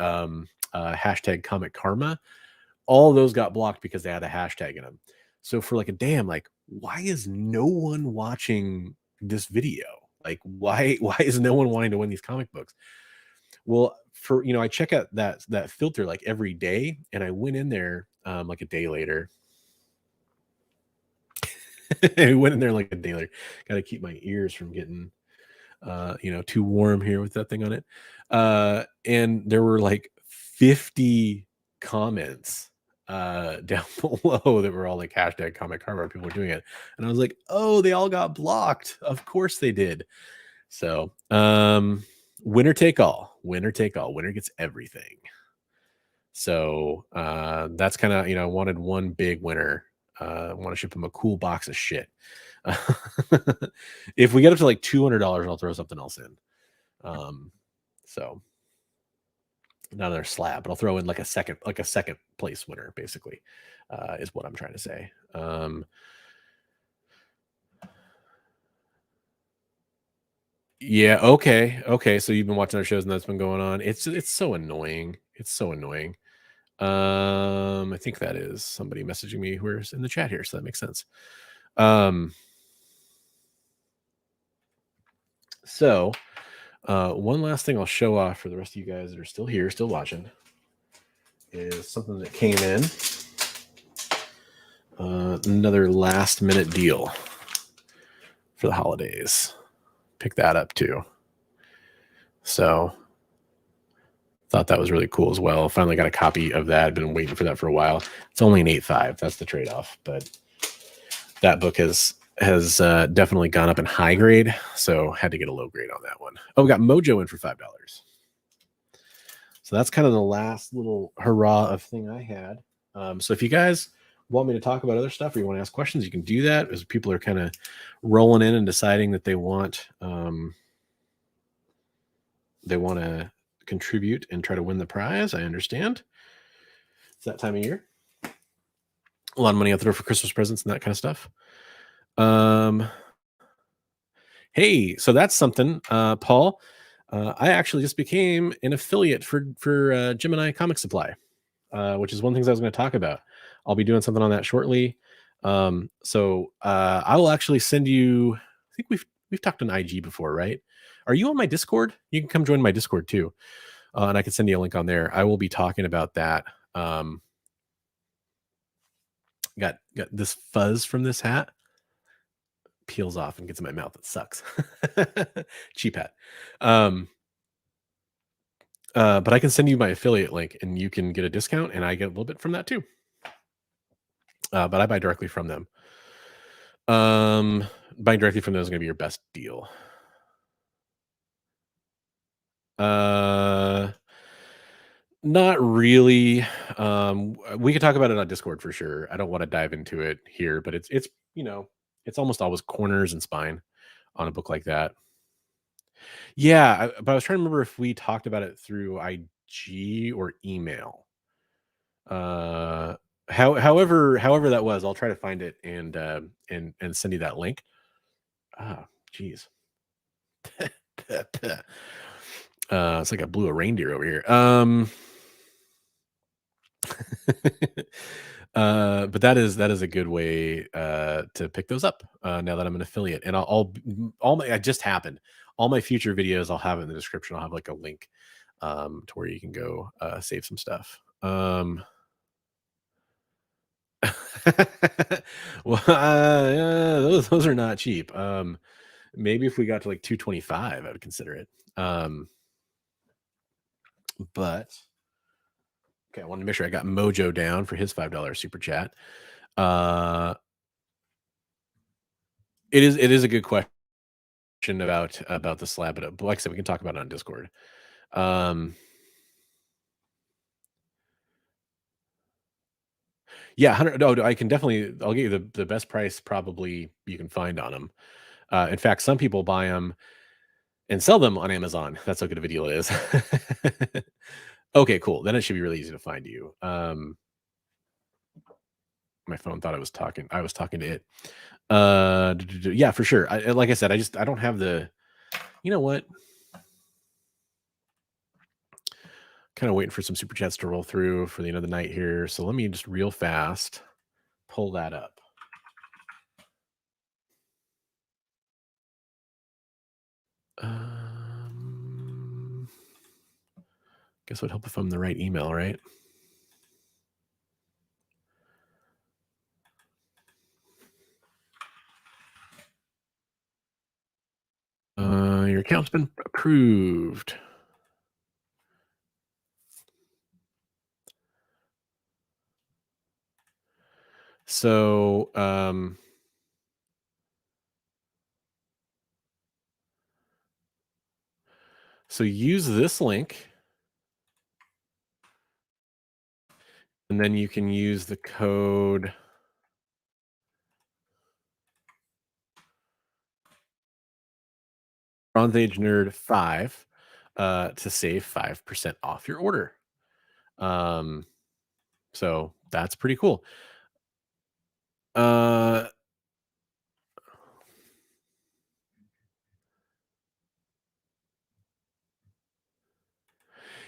hashtag Comic Karma, all those got blocked because they had a hashtag in them. So for like a day, I'm like, why is no one watching this video? Like, why is no one wanting to win these comic books? Well, for I check out that filter like every day, and I went in there like a day later. I went in there like a day later. Got to keep my ears from getting too warm here with that thing on it. And there were like 50 comments down below that were all like hashtag Comic Karma. People were doing it, and I was like, oh, they all got blocked. Of course they did. So winner take all. Winner take all. Winner gets everything. So that's kind of, I wanted one big winner. I want to ship him a cool box of shit. If we get up to like $200, I'll throw something else in. So not another slab, but I'll throw in like a second place winner, basically, is what I'm trying to say. Yeah. Okay. So you've been watching our shows and that's been going on. It's so annoying. It's so annoying. I think that is somebody messaging me who's in the chat here, so that makes sense. So one last thing I'll show off for the rest of you guys that are still here, still watching, is something that came in. Another last minute deal for the holidays. Pick that up too. So thought that was really cool as well. Finally got a copy of that. Been waiting for that for a while. It's only an 8.5. That's the trade-off, but that book has definitely gone up in high grade, so had to get a low grade on that one. Oh, we got Mojo in for $5. So that's kind of the last little hurrah of thing I had. So if you guys want me to talk about other stuff or you want to ask questions, you can do that as people are kind of rolling in and deciding that they want to contribute and try to win the prize. I understand. It's that time of year. A lot of money out there for Christmas presents and that kind of stuff. Hey, so that's something, Paul. I actually just became an affiliate for Gemini Comic Supply, which is one of the things I was going to talk about. I'll be doing something on that shortly. So I will actually send you. I think we've talked on IG before, right? Are you on my Discord? You can come join my Discord too, and I can send you a link on there. I will be talking about that. Got this fuzz from this hat. Peels off and gets in my mouth. It sucks. Cheap hat. But I can send you my affiliate link and you can get a discount, and I get a little bit from that too. But I buy directly from them. Buying directly from them is going to be your best deal. Not really. We could talk about it on Discord for sure. I don't want to dive into it here, but it's it's almost always corners and spine on a book like that. Yeah, but I was trying to remember if we talked about it through IG or email. However that was, I'll try to find it and send you that link. Ah, jeez. It's like I blew a reindeer over here. But that is a good way to pick those up now that I'm an affiliate, and it just happened. All my future videos, I'll have it in the description. I'll have like a link to where you can go save some stuff. Well, those are not cheap. Maybe if we got to like 225, I would consider it. But okay, I wanted to make sure I got Mojo down for his $5 super chat. It is a good question about the slab, but like I said, we can talk about it on Discord. Yeah, 100. No, I can definitely. I'll get you the best price probably you can find on them. In fact, some people buy them and sell them on Amazon. That's how good of a deal it is. Okay, cool. Then it should be really easy to find you. My phone thought I was talking. I was talking to it. Yeah, for sure. Like I said, I don't have the. You know what? Kind of waiting for some super chats to roll through for the end of the night here. So let me just real fast pull that up. Guess it would help if I'm the right email, right? Your account's been approved. So, so use this link, and then you can use the code Bronze Age Nerd 5 to save 5% off your order. So that's pretty cool. Uh,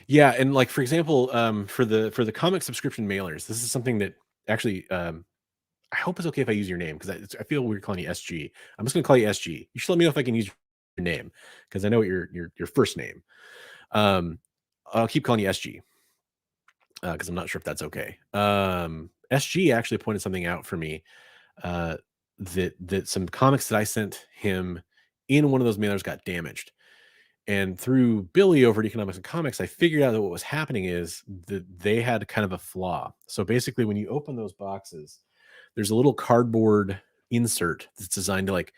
yeah, and like for example, for the comic subscription mailers, this is something that actually I hope it's okay if I use your name because I feel weird calling you SG. I'm just gonna call you SG. You should let me know if I can use your name because I know what your first name. Um, I'll keep calling you SG because I'm not sure if that's okay. SG actually pointed something out for me that some comics that I sent him in one of those mailers got damaged. And through Billy over at Economics and Comics, I figured out that what was happening is that they had kind of a flaw. So basically, when you open those boxes, there's a little cardboard insert that's designed to like,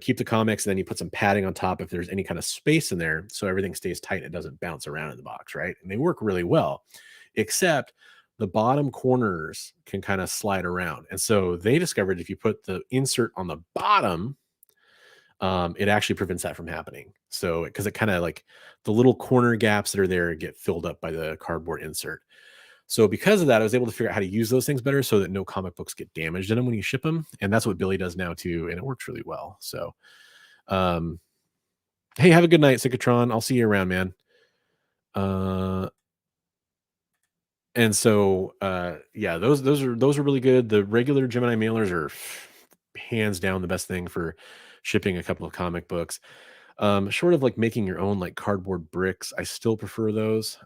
keep the comics, and then you put some padding on top if there's any kind of space in there, so everything stays tight and it doesn't bounce around in the box, right? And they work really well, except the bottom corners can kind of slide around. And so they discovered if you put the insert on the bottom, it actually prevents that from happening. So, because it kind of like the little corner gaps that are there get filled up by the cardboard insert. So, because of that, I was able to figure out how to use those things better so that no comic books get damaged in them when you ship them. And that's what Billy does now too. And it works really well. So, um, hey, have a good night, Psychotron. I'll see you around, man. Uh, and so, yeah, those are really good. The regular Gemini mailers are hands down the best thing for shipping a couple of comic books. Short of like making your own like cardboard bricks, I still prefer those.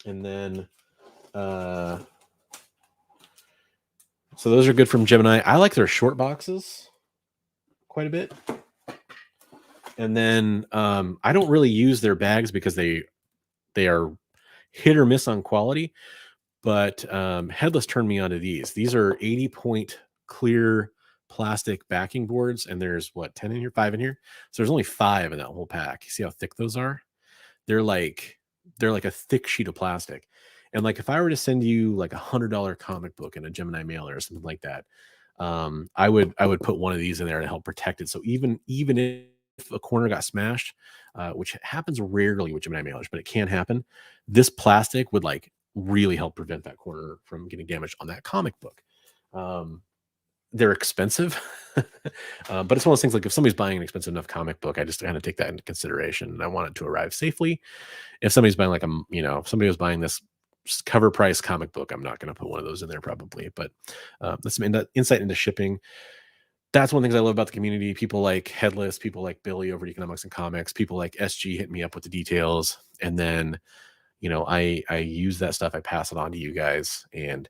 And then uh so those are good from Gemini. I like their short boxes quite a bit. And then I don't really use their bags because they are hit or miss on quality, but Headless turned me onto these. These are 80 point clear plastic backing boards, and there's what, 10 in here, 5 in here. So there's only 5 in that whole pack. You see how thick those are? They're like a thick sheet of plastic. And like if I were to send you like $100 comic book in a Gemini mailer or something like that, I would put one of these in there to help protect it. So even if a corner got smashed, which happens rarely with Gemini mailers, but it can happen, this plastic would like really help prevent that corner from getting damaged on that comic book. Um, they're expensive, but it's one of those things like if somebody's buying an expensive enough comic book, I just kind of take that into consideration and I want it to arrive safely. If somebody's buying like if somebody was buying this cover price comic book, I'm not going to put one of those in there probably. But that's some insight into shipping. That's one of the things I love about the community. People like Headless, people like Billy over at Economics and Comics, people like SG hit me up with the details, and then I use that stuff. I pass it on to you guys, and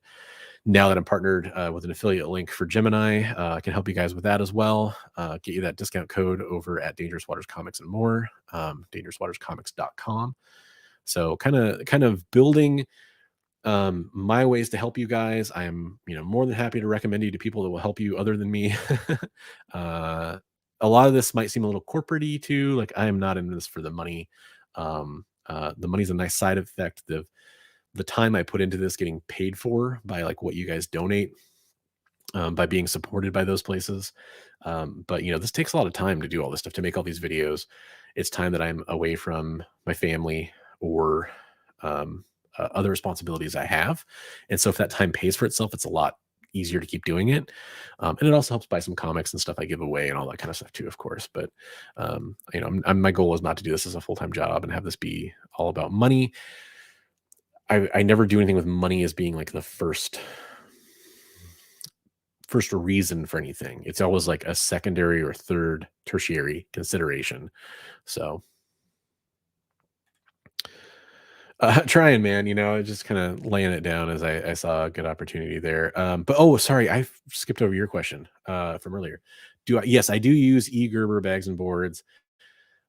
now that I'm partnered with an affiliate link for Gemini, I can help you guys with that as well. Get you that discount code over at Dangerous Waters Comics and more, dangerouswaterscomics.com. So kind of building my ways to help you guys. I am more than happy to recommend you to people that will help you other than me. uh, a lot of this might seem a little corporate-y too. Like I am not in this for the money. The money's a nice side effect. The the time I put into this getting paid for by like what you guys donate, by being supported by those places. But this takes a lot of time to do all this stuff, to make all these videos. It's time that I'm away from my family or other responsibilities I have. And so if that time pays for itself, it's a lot easier to keep doing it. And it also helps buy some comics and stuff I give away and all that kind of stuff too, of course. But my goal is not to do this as a full-time job and have this be all about money. I never do anything with money as being like the first reason for anything. It's always like a secondary or third tertiary consideration. So trying, man, just kind of laying it down as I saw a good opportunity there. But sorry, I skipped over your question from earlier. Yes, I do use eGerber bags and boards.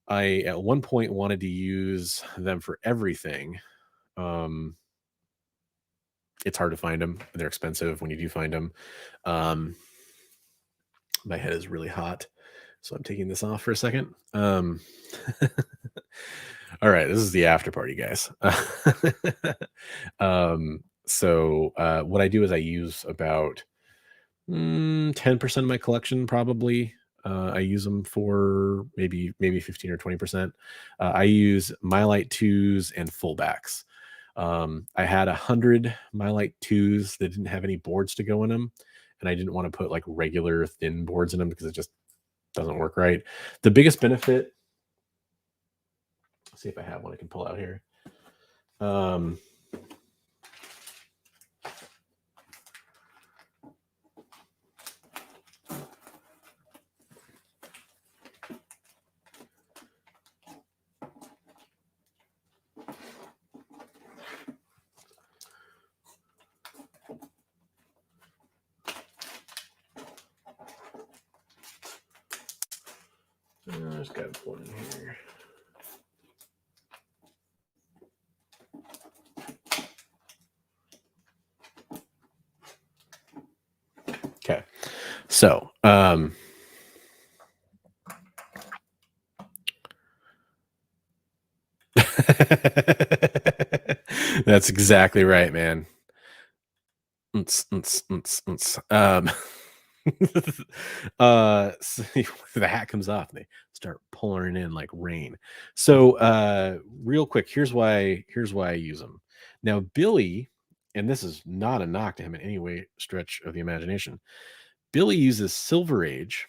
I at one point wanted to use them for everything. It's hard to find them. They're expensive when you do find them. My head is really hot, so I'm taking this off for a second. All right, this is the after party, guys. So what I do is I use about 10% of my collection, probably. I use them for maybe 15 or 20%. I use Mylite 2s and fullbacks. I had 100 Mylite 2s that didn't have any boards to go in them, and I didn't want to put like regular thin boards in them because it just doesn't work right. The biggest benefit, let's see if I have one I can pull out here. Just got one here. Okay, so that's exactly right, man. So the hat comes off and they start pouring in like rain. So real quick, here's why I use them. Now Billy, and this is not a knock to him in any way stretch of the imagination, Billy uses Silver Age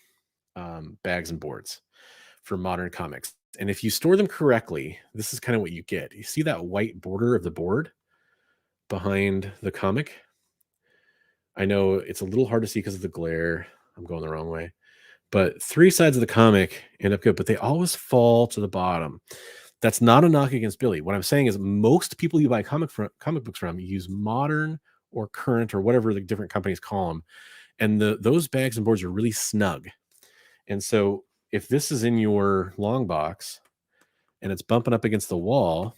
bags and boards for modern comics. And if you store them correctly, this is kind of what you get. You see that white border of the board behind the comic? I know it's a little hard to see because of the glare. I'm going the wrong way. But 3 sides of the comic end up good, but they always fall to the bottom. That's not a knock against Billy. What I'm saying is most people you buy comic books from use modern or current or whatever the different companies call them. And those bags and boards are really snug. And so if this is in your long box and it's bumping up against the wall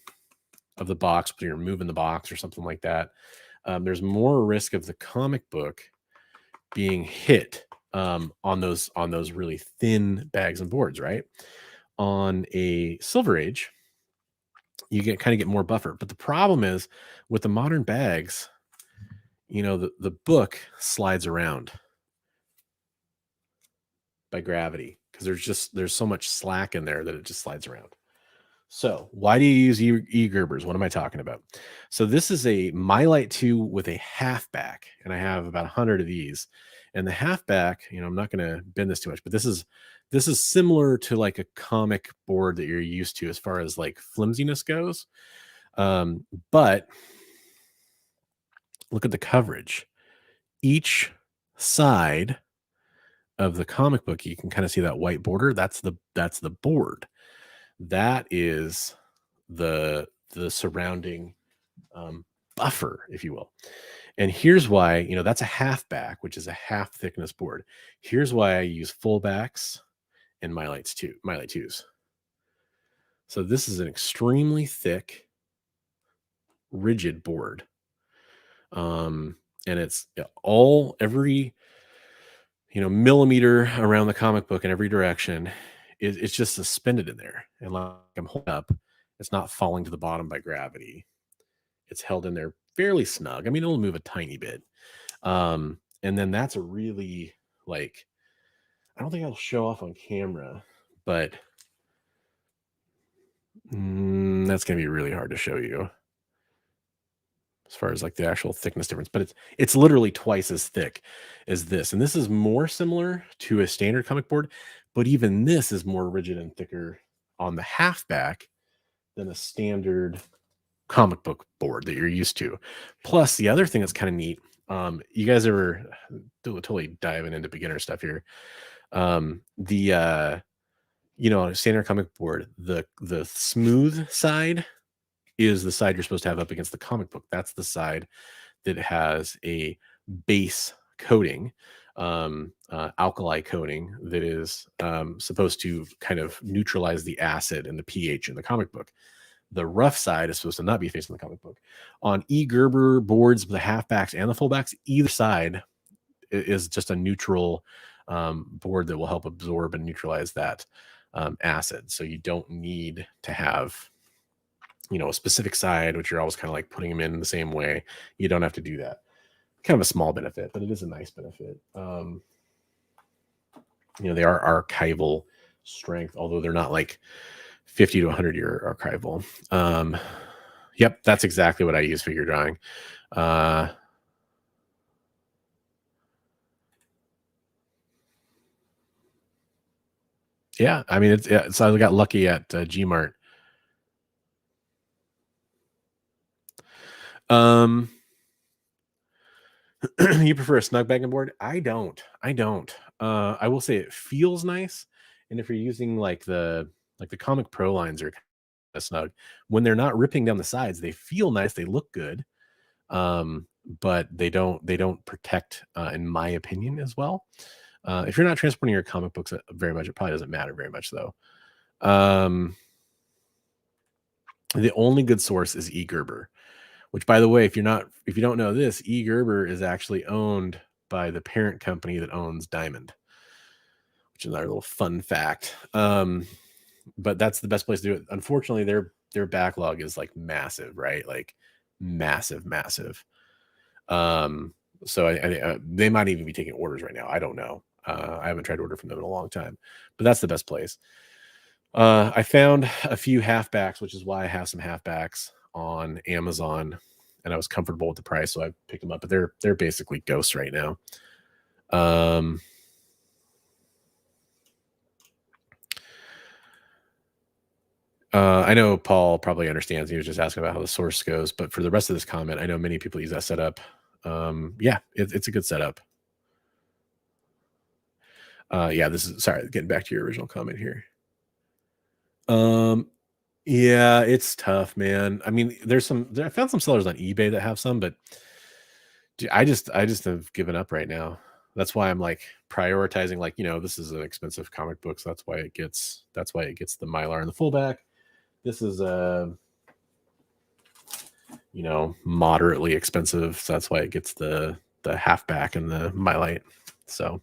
of the box, when you're moving the box or something like that, there's more risk of the comic book being hit on those really thin bags and boards, right? On a Silver Age, you get more buffer. But the problem is with the modern bags, the book slides around by gravity because there's so much slack in there that it just slides around. So why do you use eGerbers? What am I talking about? So this is a Mylite 2 with a halfback, and I have about 100 of these. And the halfback, I'm not going to bend this too much, but this is similar to like a comic board that you're used to as far as like flimsiness goes. But look at the coverage. Each side of the comic book, you can kind of see that white border. That's the board. That is the surrounding buffer, if you will. And here's why, that's a halfback, which is a half thickness board. Here's why I use fullbacks and Mylite 2s. So this is an extremely thick, rigid board. And it's every millimeter around the comic book in every direction. It's just suspended in there. And like I'm holding up, it's not falling to the bottom by gravity. it's held in there fairly snug. I mean, it'll move a tiny bit. And then that's a really, like, I don't think I'll show off on camera, but that's going to be really hard to show you as far as like the actual thickness difference, but it's literally twice as thick as this. And this is more similar to a standard comic board, but even this is more rigid and thicker on the half back than a standard comic book board that you're used to. Plus, the other thing that's kind of neat, you guys ever totally diving into beginner stuff here. Standard comic board, the smooth side is the side you're supposed to have up against the comic book. That's the side that has a base coating, alkali coating that is supposed to kind of neutralize the acid and the pH in the comic book. The rough side is supposed to not be facing the comic book. On Gerber boards, the halfbacks and the fullbacks, either side is just a neutral board that will help absorb and neutralize that acid. So you don't need to have, a specific side, which you're always kind of like putting them in the same way. You don't have to do that. Kind of a small benefit, but it is a nice benefit. They are archival strength, although they're not like 50 to 100 year archival. Yep, that's exactly what I use figure drawing. Yeah, I mean, so I got lucky at Gmart. You prefer a snug bagging board? I don't. I will say it feels nice, and if you're using like the Comic Pro lines are kind of snug, when they're not ripping down the sides, they feel nice. They look good, but they don't protect, in my opinion, as well. If you're not transporting your comic books very much, it probably doesn't matter very much, though. The only good source is Gerber, which, by the way, if you don't know this, Gerber is actually owned by the parent company that owns Diamond, which is another little fun fact. But that's the best place to do it. Unfortunately, their backlog is like massive, right? Like massive. So I they might even be taking orders right now. I don't know. I haven't tried to order from them in a long time, but that's the best place. I found a few halfbacks, which is why I have some halfbacks on Amazon, and I was comfortable with the price, so I picked them up. But they're basically ghosts right now. I know Paul probably understands. He was just asking about how the source goes, but for the rest of this comment, I know many people use that setup. Yeah, it's a good setup. Yeah, sorry, getting back to your original comment here. Yeah, it's tough, man. I mean, I found some sellers on eBay that have some, but dude, I just have given up right now. That's why I'm like prioritizing, like, this is an expensive comic book, so that's why it gets the Mylar and the fullback. This is moderately expensive, so that's why it gets the halfback and the Mylite. So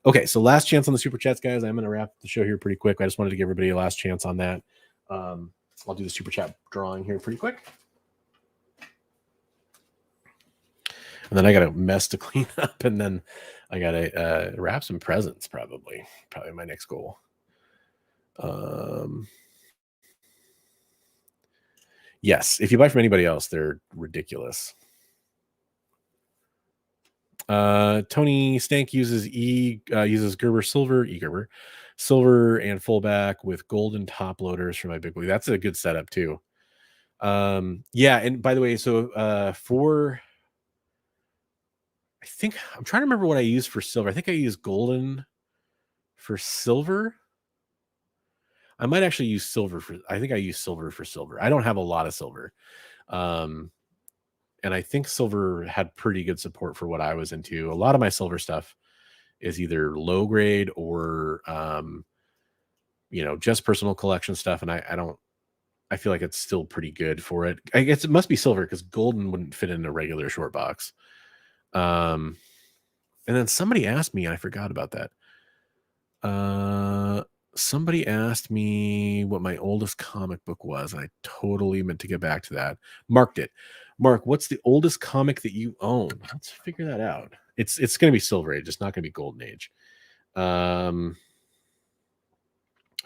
okay, so last chance on the super chats, guys. I'm going to wrap the show here pretty quick. I just wanted to give everybody a last chance on that. I'll do the super chat drawing here pretty quick. And then I got a mess to clean up, and then I got to wrap some presents, probably my next goal. Yes, if you buy from anybody else, they're ridiculous. Tony Stank uses Gerber silver, Gerber silver and fullback with golden top loaders for my big boy. That's a good setup too. Yeah, and by the way, so I think I'm trying to remember what I used for silver. I think I used golden for silver. I might actually use silver I think I use silver for silver. I don't have a lot of silver. And I think silver had pretty good support for what I was into. A lot of my silver stuff is either low grade or, just personal collection stuff. And I feel like it's still pretty good for it. I guess it must be silver because golden wouldn't fit in a regular short box. And then somebody asked me, and I forgot about that. somebody asked me what my oldest comic book was. I totally meant to get back to that. Marked it. Mark, what's the oldest comic that you own? Let's figure that out. It's going to be Silver Age. It's not going to be Golden Age.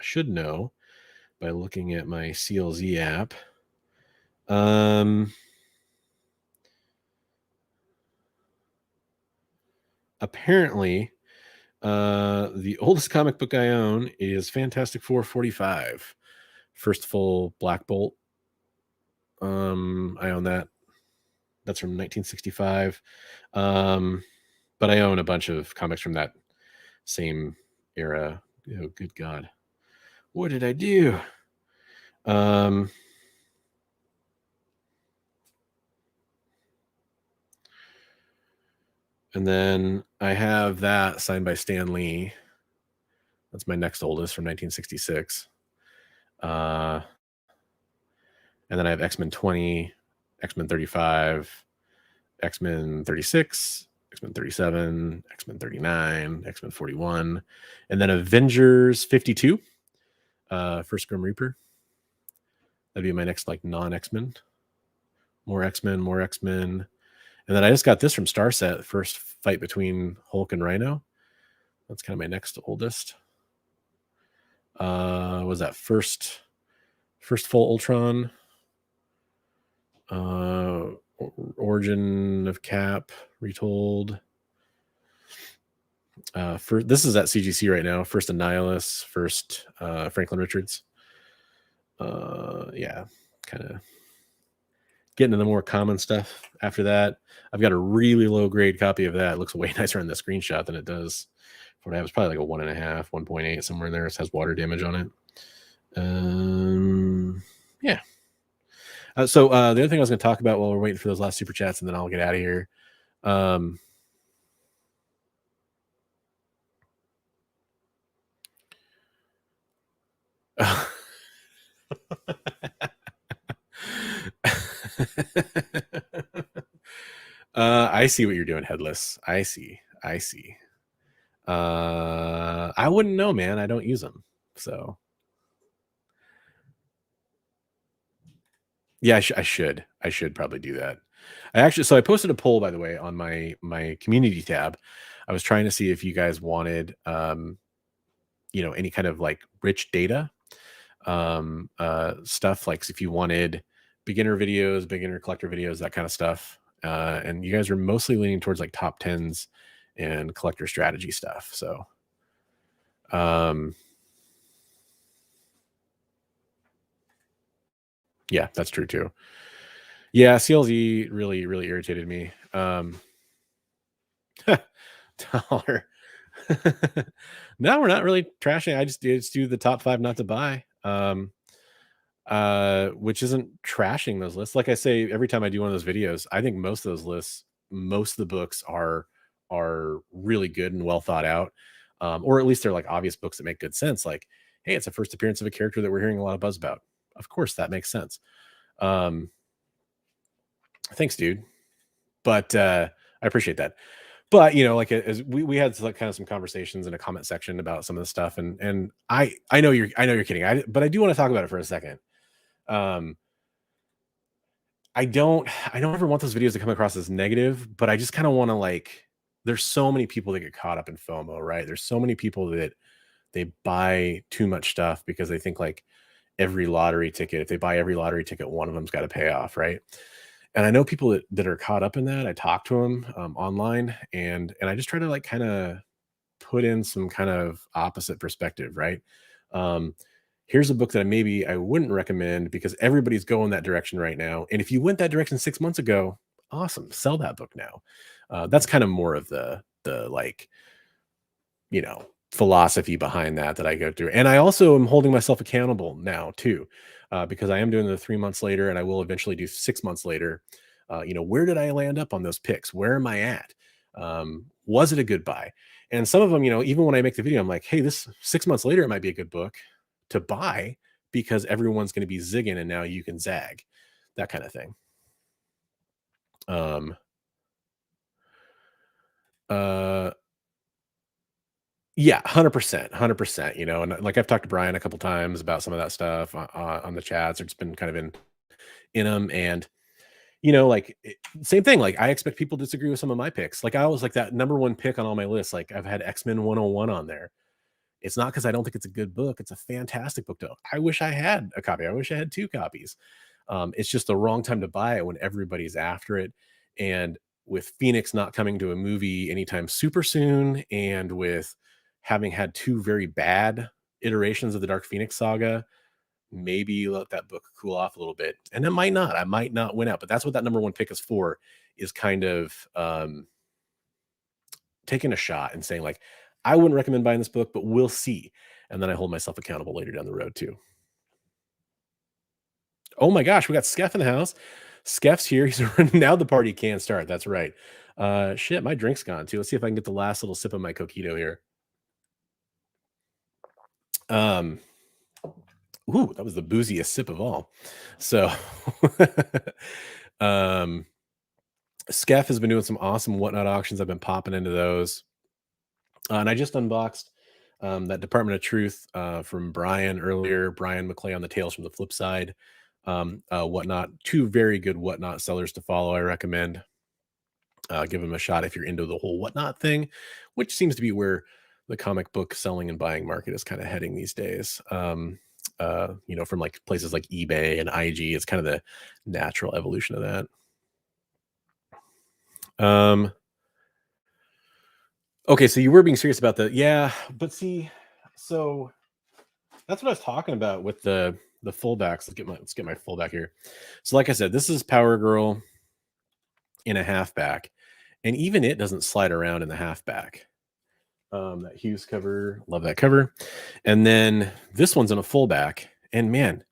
Should know by looking at my CLZ app. Apparently, the oldest comic book I own is Fantastic Four 45, first full Black Bolt. I own that. That's from 1965. But I own a bunch of comics from that same era. Oh, good God. What did I do? And then I have that signed by Stan Lee. That's my next oldest from 1966. And then I have X-Men 20, X-Men 35, X-Men 36, X-Men 37, X-Men 39, X-Men 41, and then Avengers 52, First Grim Reaper. That'd be my next like non-X-Men. More X-Men. And then I just got this from Starset, first fight between Hulk and Rhino. That's kind of my next oldest. Was that first full Ultron? Origin of Cap retold. This is at CGC right now. First Annihilus, first Franklin Richards. Yeah, kind of getting to the more common stuff after that. I've got a really low grade copy of that. It looks way nicer in the screenshot than it does for what I have. It's probably like a 1.5, 1.8, somewhere in there. It has water damage on it. Yeah. So the other thing I was going to talk about while we're waiting for those last super chats, and then I'll get out of here. I see what you're doing, Headless. I see. I wouldn't know, man. I don't use them. So yeah, I should probably do that. So I posted a poll, by the way, on my community tab. I was trying to see if you guys wanted any kind of like rich data stuff, like if you wanted beginner videos, beginner collector videos, that kind of stuff. And you guys are mostly leaning towards like top 10s and collector strategy stuff. So yeah, that's true too. Yeah, CLZ really irritated me. Dollar. No, we're not really trashing. I just do the top 5 not to buy. Which isn't trashing those lists. Like I say, every time I do one of those videos, I think most of those lists, most of the books are really good and well thought out. Or at least they're like obvious books that make good sense. Like, hey, it's a first appearance of a character that we're hearing a lot of buzz about. Of course, that makes sense. Thanks, dude. But I appreciate that. But like as we had like kind of some conversations in a comment section about some of the stuff, and I know you're kidding. But I do want to talk about it for a second. I don't ever want those videos to come across as negative, but I just kind of want to like, there's so many people that get caught up in FOMO, right? There's so many people that they buy too much stuff because they think like every lottery ticket, if they buy every lottery ticket, one of them's got to pay off, right? And I know people that are caught up in that. I talk to them online, and I just try to like kind of put in some kind of opposite perspective, right? Here's a book that maybe I wouldn't recommend because everybody's going that direction right now. And if you went that direction 6 months ago, awesome, sell that book now. That's kind of more of the like, philosophy behind that I go through. And I also am holding myself accountable now too, because I am doing the 3 months later, and I will eventually do 6 months later. Where did I land up on those picks? Where am I at? Was it a good buy? And some of them, even when I make the video, I'm like, hey, this 6 months later, it might be a good book to buy because everyone's going to be zigging and now you can zag, that kind of thing. Yeah, 100%. You know, and like I've talked to Brian a couple times about some of that stuff on the chats. It's been kind of in them, and you know, like same thing. Like I expect people to disagree with some of my picks. Like I was like that number one pick on all my lists. Like I've had X-Men 101 on there. It's not because I don't think it's a good book. It's a fantastic book, though. I wish I had a copy. I wish I had two copies. It's just the wrong time to buy it when everybody's after it. And with Phoenix not coming to a movie anytime super soon, and with having had two very bad iterations of the Dark Phoenix saga, maybe let that book cool off a little bit. And it might not. I might not win out, but that's what that number one pick is for, is kind of taking a shot and saying, like, I wouldn't recommend buying this book, but we'll see. And then I hold myself accountable later down the road too. Oh my gosh, we got Skeff in the house. Skeff's here. He's now the party can start. That's right. Shit, my drink's gone too. Let's see if I can get the last little sip of my coquito here. Ooh, that was the booziest sip of all. So Skeff has been doing some awesome whatnot auctions. I've been popping into those. And I just unboxed that Department of Truth from Brian earlier. Brian McClay on the Tales from the Flip Side. Whatnot. Two very good whatnot sellers to follow. I recommend. Give them a shot if you're into the whole whatnot thing, which seems to be where the comic book selling and buying market is kind of heading these days. You know, from like places like eBay and IG, it's kind of the natural evolution of that. Okay, so you were being serious about yeah, but see, so that's what I was talking about with the fullbacks. Let's get my fullback here. So like I said, this is Power Girl in a halfback, and even it doesn't slide around in the halfback. That Hughes cover, love that cover. And then this one's in a fullback, and man,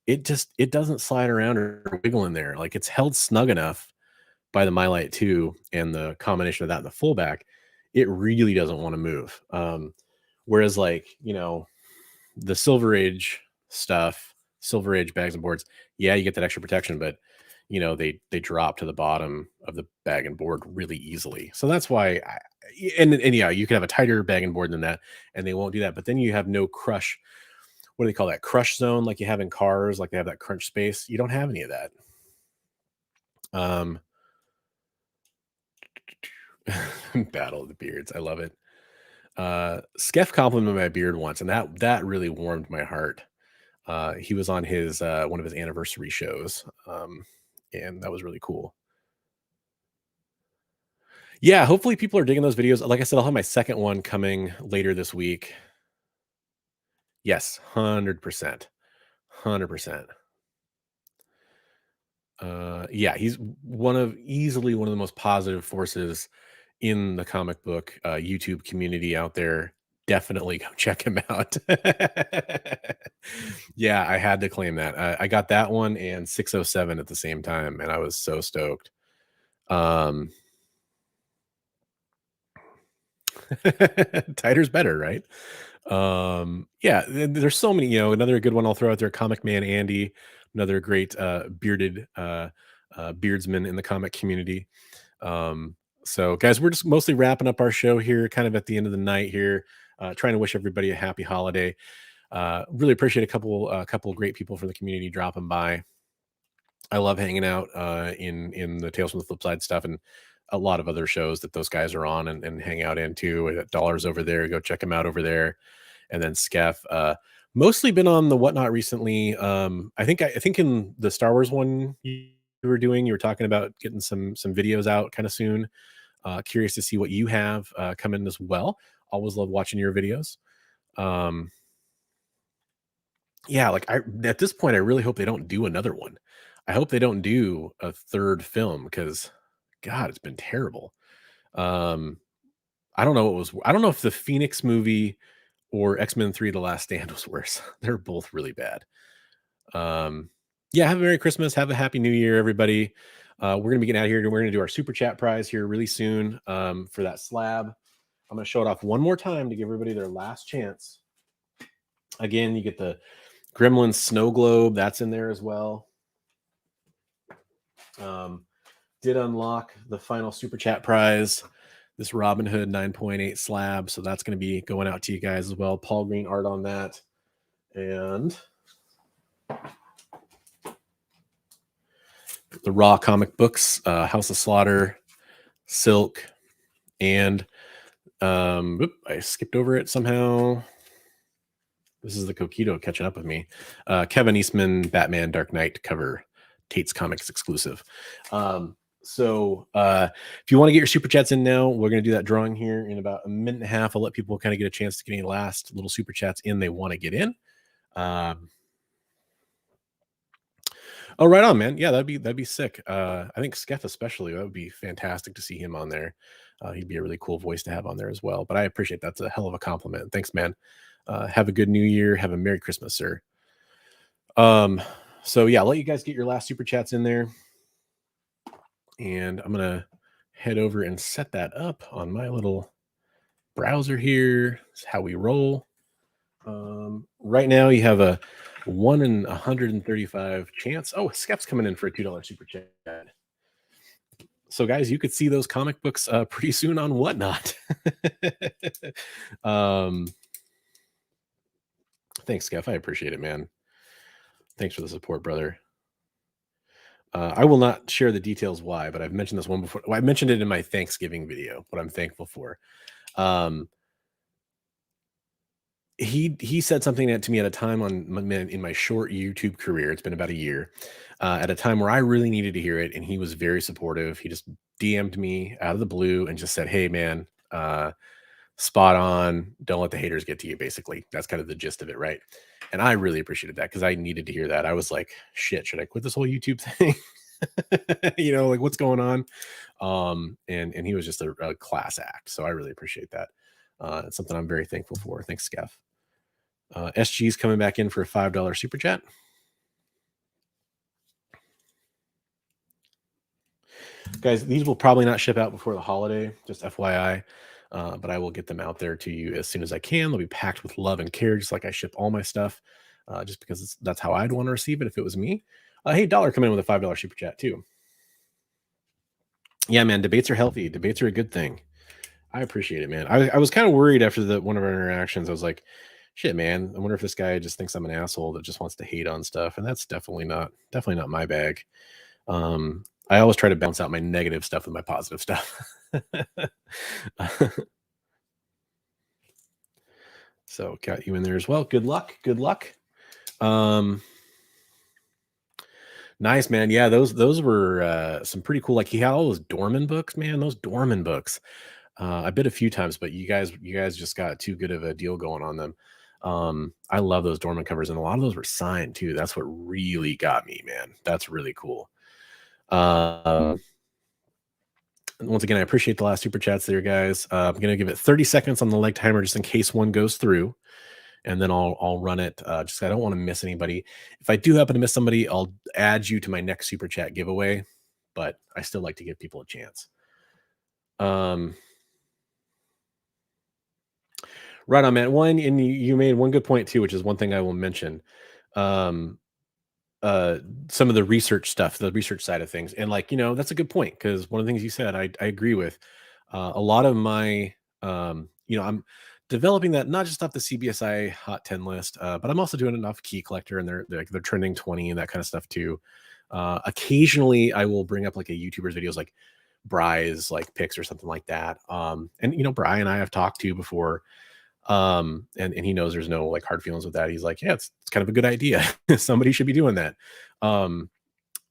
it doesn't slide around or wiggle in there. Like it's held snug enough by the Mylite 2 and the combination of that and the fullback, it really doesn't want to move. Whereas like, you know, the Silver Age stuff, Silver Age bags and boards, yeah, you get that extra protection, but you know, they drop to the bottom of the bag and board really easily. So that's why and yeah, you can have a tighter bag and board than that, and they won't do that. But then you have no crush. What do they call that? Crush zone, like you have in cars, like they have that crunch space. You don't have any of that. Battle of the Beards. I love it. Skeff complimented my beard once, and that really warmed my heart. He was on his one of his anniversary shows, and that was really cool. Yeah, hopefully people are digging those videos. Like I said, I'll have my second one coming later this week. Yes, 100%. 100%. Yeah, he's easily one of the most positive forces in the comic book YouTube community out there. Definitely go check him out. Yeah, I had to claim that. I got that one and 607 at the same time, and I was so stoked. Tighter's better, right? Yeah, there's so many, you know, another good one I'll throw out there, Comic Man Andy, another great bearded beardsman in the comic community. So guys, we're just mostly wrapping up our show here, kind of at the end of the night here, trying to wish everybody a happy holiday. Really appreciate a couple great people from the community dropping by. I love hanging out in the Tales from the Flip Side stuff, and a lot of other shows that those guys are on and hang out in too. Dollars over there, go check them out over there. And then Skeff, mostly been on the Whatnot recently. I think in the Star Wars one you were doing, you were talking about getting some videos out kind of soon. Curious to see what you have coming as well. Always love watching your videos. Yeah, like at this point, I really hope they don't do another one. I hope they don't do a third film because, God, it's been terrible. Um, I don't know what was. I don't know if the Phoenix movie or X-Men 3: The Last Stand was worse. They're both really bad. Yeah, have a Merry Christmas. Have a Happy New Year, everybody. We're gonna be getting out of here. We're gonna do our super chat prize here really soon for that slab. I'm gonna show it off one more time to give everybody their last chance. Again, you get the Gremlin Snow Globe. That's in there as well. Did unlock the final super chat prize. this Robin Hood 9.8 slab. So that's going to be going out to you guys as well. Paul Green art on that. And the Raw comic books, House of Slaughter, Silk, and I skipped over it somehow. This is the Coquito catching up with me. Kevin Eastman, Batman Dark Knight cover, Tate's Comics exclusive. So if you want to get your super chats in now, we're going to do that drawing here in about a minute and a half. I'll let people kind of get a chance to get any last little super chats in they want to get in. Oh, right on, man. Yeah, that'd be sick. I think Skeff especially, that would be fantastic to see him on there. He'd be a really cool voice to have on there as well. But I appreciate that's a hell of a compliment. Thanks, man. Have a good new year. Have a Merry Christmas, sir. So yeah, I'll let you guys get your last super chats in there. And I'm gonna head over and set that up on my little browser here. That's how we roll. Right now you have a 1 in 135 chance. Oh, Skep's coming in for a $2 super chat. So guys, you could see those comic books pretty soon on Whatnot. Thanks, Skeff. I appreciate it, man. Thanks for the support, brother. I will not share the details why, but I've mentioned this one before. Well, I mentioned it in my Thanksgiving video, what I'm thankful for. He said something to me at a time in my short YouTube career. It's been about a year, at a time where I really needed to hear it, and he was very supportive. He just DM'd me out of the blue and just said, "Hey, man, spot on. Don't let the haters get to you." Basically, that's kind of the gist of it, right? And I really appreciated that because I needed to hear that. I was like, "Shit, should I quit this whole YouTube thing?" Like what's going on? And he was just a class act, so I really appreciate that. It's something I'm very thankful for. Thanks, Skeff. SG's coming back in for a $5 super chat. Guys, these will probably not ship out before the holiday, just FYI. But I will get them out there to you as soon as I can. They'll be packed with love and care, just like I ship all my stuff, just because that's how I'd want to receive it if it was me. Hey, Dollar come in with a $5 super chat too. Yeah, man, debates are healthy. Debates are a good thing. I appreciate it, man. I was kind of worried after one of our interactions. I was like, shit, man, I wonder if this guy just thinks I'm an asshole that just wants to hate on stuff. And that's definitely not my bag. I always try to balance out my negative stuff with my positive stuff. So got you in there as well. Good luck. Good luck. Nice, man. Yeah, those were some pretty cool. Like he had all those Dorman books, man. Those Dorman books. I bid a few times, but you guys just got too good of a deal going on them. I love those Dorman covers, and a lot of those were signed too. That's what really got me, man. That's really cool. Once again, I appreciate the last super chats there, guys. I'm gonna give it 30 seconds on the leg timer just in case one goes through, and then I'll run it. Just I don't want to miss anybody. If I do happen to miss somebody, I'll add you to my next super chat giveaway. But I still like to give people a chance. Right on, man. One, and you made one good point too, which is one thing I will mention. Some of the research stuff, the research side of things, and that's a good point because one of the things you said, I agree with. A lot of my, I'm developing that not just off the CBSI Hot 10 list, but I'm also doing it off Key Collector, and they're trending 20 and that kind of stuff too. Occasionally, I will bring up like a YouTuber's videos like Bry's like picks or something like that. And Bry and I have talked to before. And he knows there's no like hard feelings with that. He's like, yeah, it's kind of a good idea. Somebody should be doing that.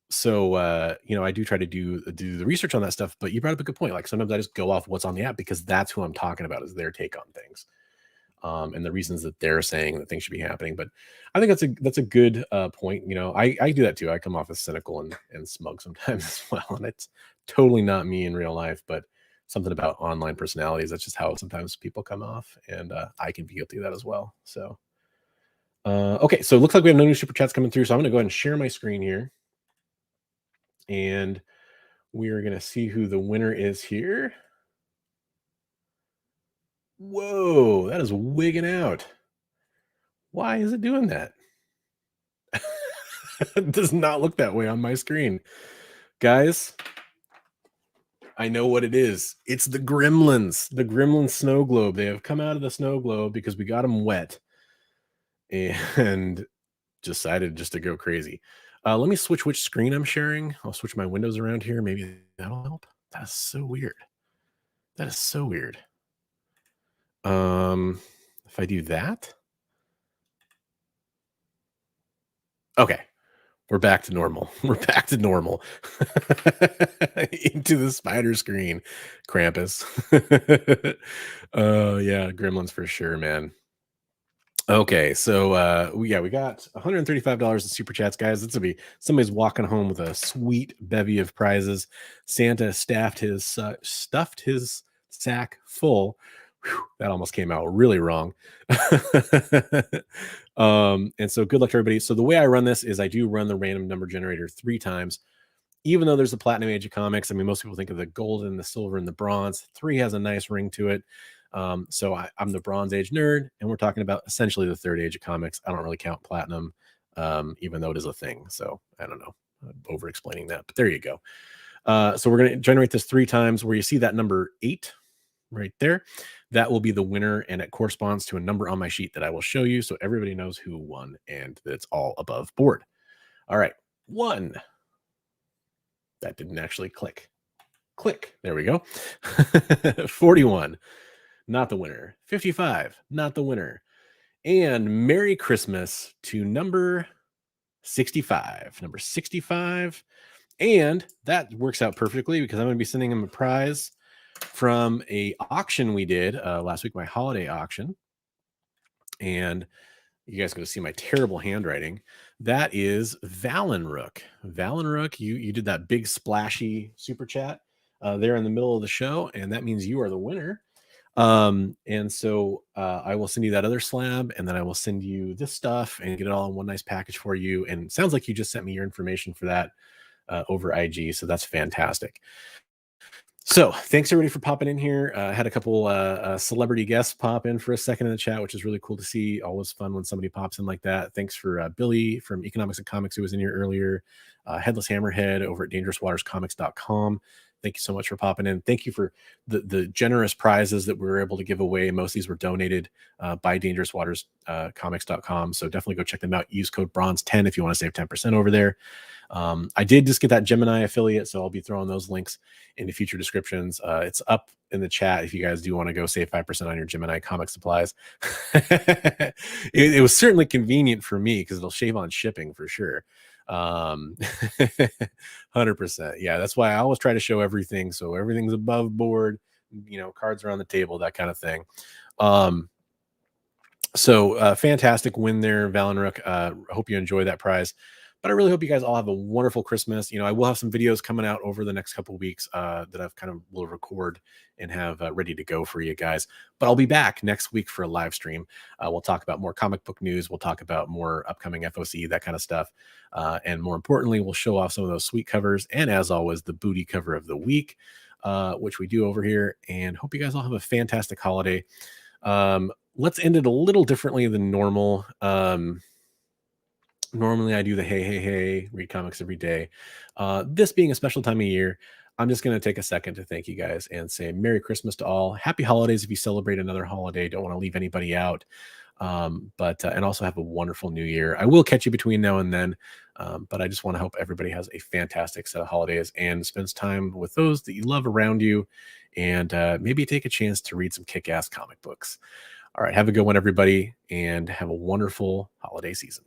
So I do try to do the research on that stuff, but you brought up a good point. Like sometimes I just go off what's on the app because that's who I'm talking about, is their take on things. And the reasons that they're saying that things should be happening. But I think that's a good point. I do that too. I come off as cynical and smug sometimes as well. And it's totally not me in real life, but something about online personalities. That's just how sometimes people come off. And I can be guilty of that as well. So, okay. So it looks like we have no new super chats coming through. So I'm going to go ahead and share my screen here. And we are going to see who the winner is here. Whoa, that is wigging out. Why is it doing that? It does not look that way on my screen. Guys, I know what it is. It's the Gremlins, the Gremlin snow globe. They have come out of the snow globe because we got them wet and decided just to go crazy. Let me switch which screen I'm sharing. I'll switch my windows around here. Maybe that'll help. That's so weird. That is so weird. If I do that, okay, we're back to normal. We're back to normal. Into the spider screen, Krampus. Oh yeah, Gremlins for sure, man. Okay, so we got $135 in super chats, guys. This will be somebody's walking home with a sweet bevy of prizes. Santa stuffed his sack full. Whew, that almost came out really wrong. And so good luck to everybody. So the way I run this is I do run the random number generator 3 times. Even though there's the platinum age of comics, I mean, most people think of the gold and the silver and the bronze. 3 has a nice ring to it. So I'm the Bronze Age nerd, and we're talking about essentially the third age of comics. I don't really count platinum, even though it is a thing. So I don't know, I'm over explaining that, but there you go. So we're going to generate this 3 times. Where you see that number 8 right there, that will be the winner, and it corresponds to a number on my sheet that I will show you, so everybody knows who won and that it's all above board. All right, 1. That didn't actually click. Click. There we go. 41. Not the winner. 55, not the winner. And Merry Christmas to number 65. Number 65. And that works out perfectly because I'm going to be sending him a prize from a auction we did last week, my holiday auction. And you guys are going to see my terrible handwriting. That is Valenrook. Valenrook, you did that big splashy super chat there in the middle of the show, and that means you are the winner. And so I will send you that other slab, and then I will send you this stuff and get it all in one nice package for you. And it sounds like you just sent me your information for that over IG, so that's fantastic. So thanks everybody for popping in here. Had a couple celebrity guests pop in for a second in the chat, which is really cool to see. Always fun when somebody pops in like that. Thanks for Billy from Economics and Comics, who was in here earlier. Headless Hammerhead over at dangerouswaterscomics.com. Thank you so much for popping in. Thank you for the generous prizes that we were able to give away. Most of these were donated by dangerouswaterscomics.com. So definitely go check them out. Use code BRONZE10 if you want to save 10% over there. I did just get that Gemini affiliate, so I'll be throwing those links into future descriptions. It's up in the chat if you guys do want to go save 5% on your Gemini comic supplies. It was certainly convenient for me because it'll shave on shipping for sure. 100%. Yeah, that's why I always try to show everything, so everything's above board, cards are on the table, that kind of thing. So fantastic win there, Valenrook. Hope you enjoy that prize. But I really hope you guys all have a wonderful Christmas. I will have some videos coming out over the next couple of weeks that I've kind of will record and have ready to go for you guys. But I'll be back next week for a live stream. We'll talk about more comic book news. We'll talk about more upcoming FOC, that kind of stuff. And more importantly, we'll show off some of those sweet covers. And as always, the booty cover of the week, which we do over here. And hope you guys all have a fantastic holiday. Let's end it a little differently than normal. Normally I do the hey, read comics every day. This being a special time of year, I'm just going to take a second to thank you guys and say Merry Christmas to all. Happy holidays if you celebrate another holiday. Don't want to leave anybody out. And also have a wonderful new year. I will catch you between now and then, but I just want to hope everybody has a fantastic set of holidays and spends time with those that you love around you, and maybe take a chance to read some kick-ass comic books. All right, have a good one, everybody, and have a wonderful holiday season.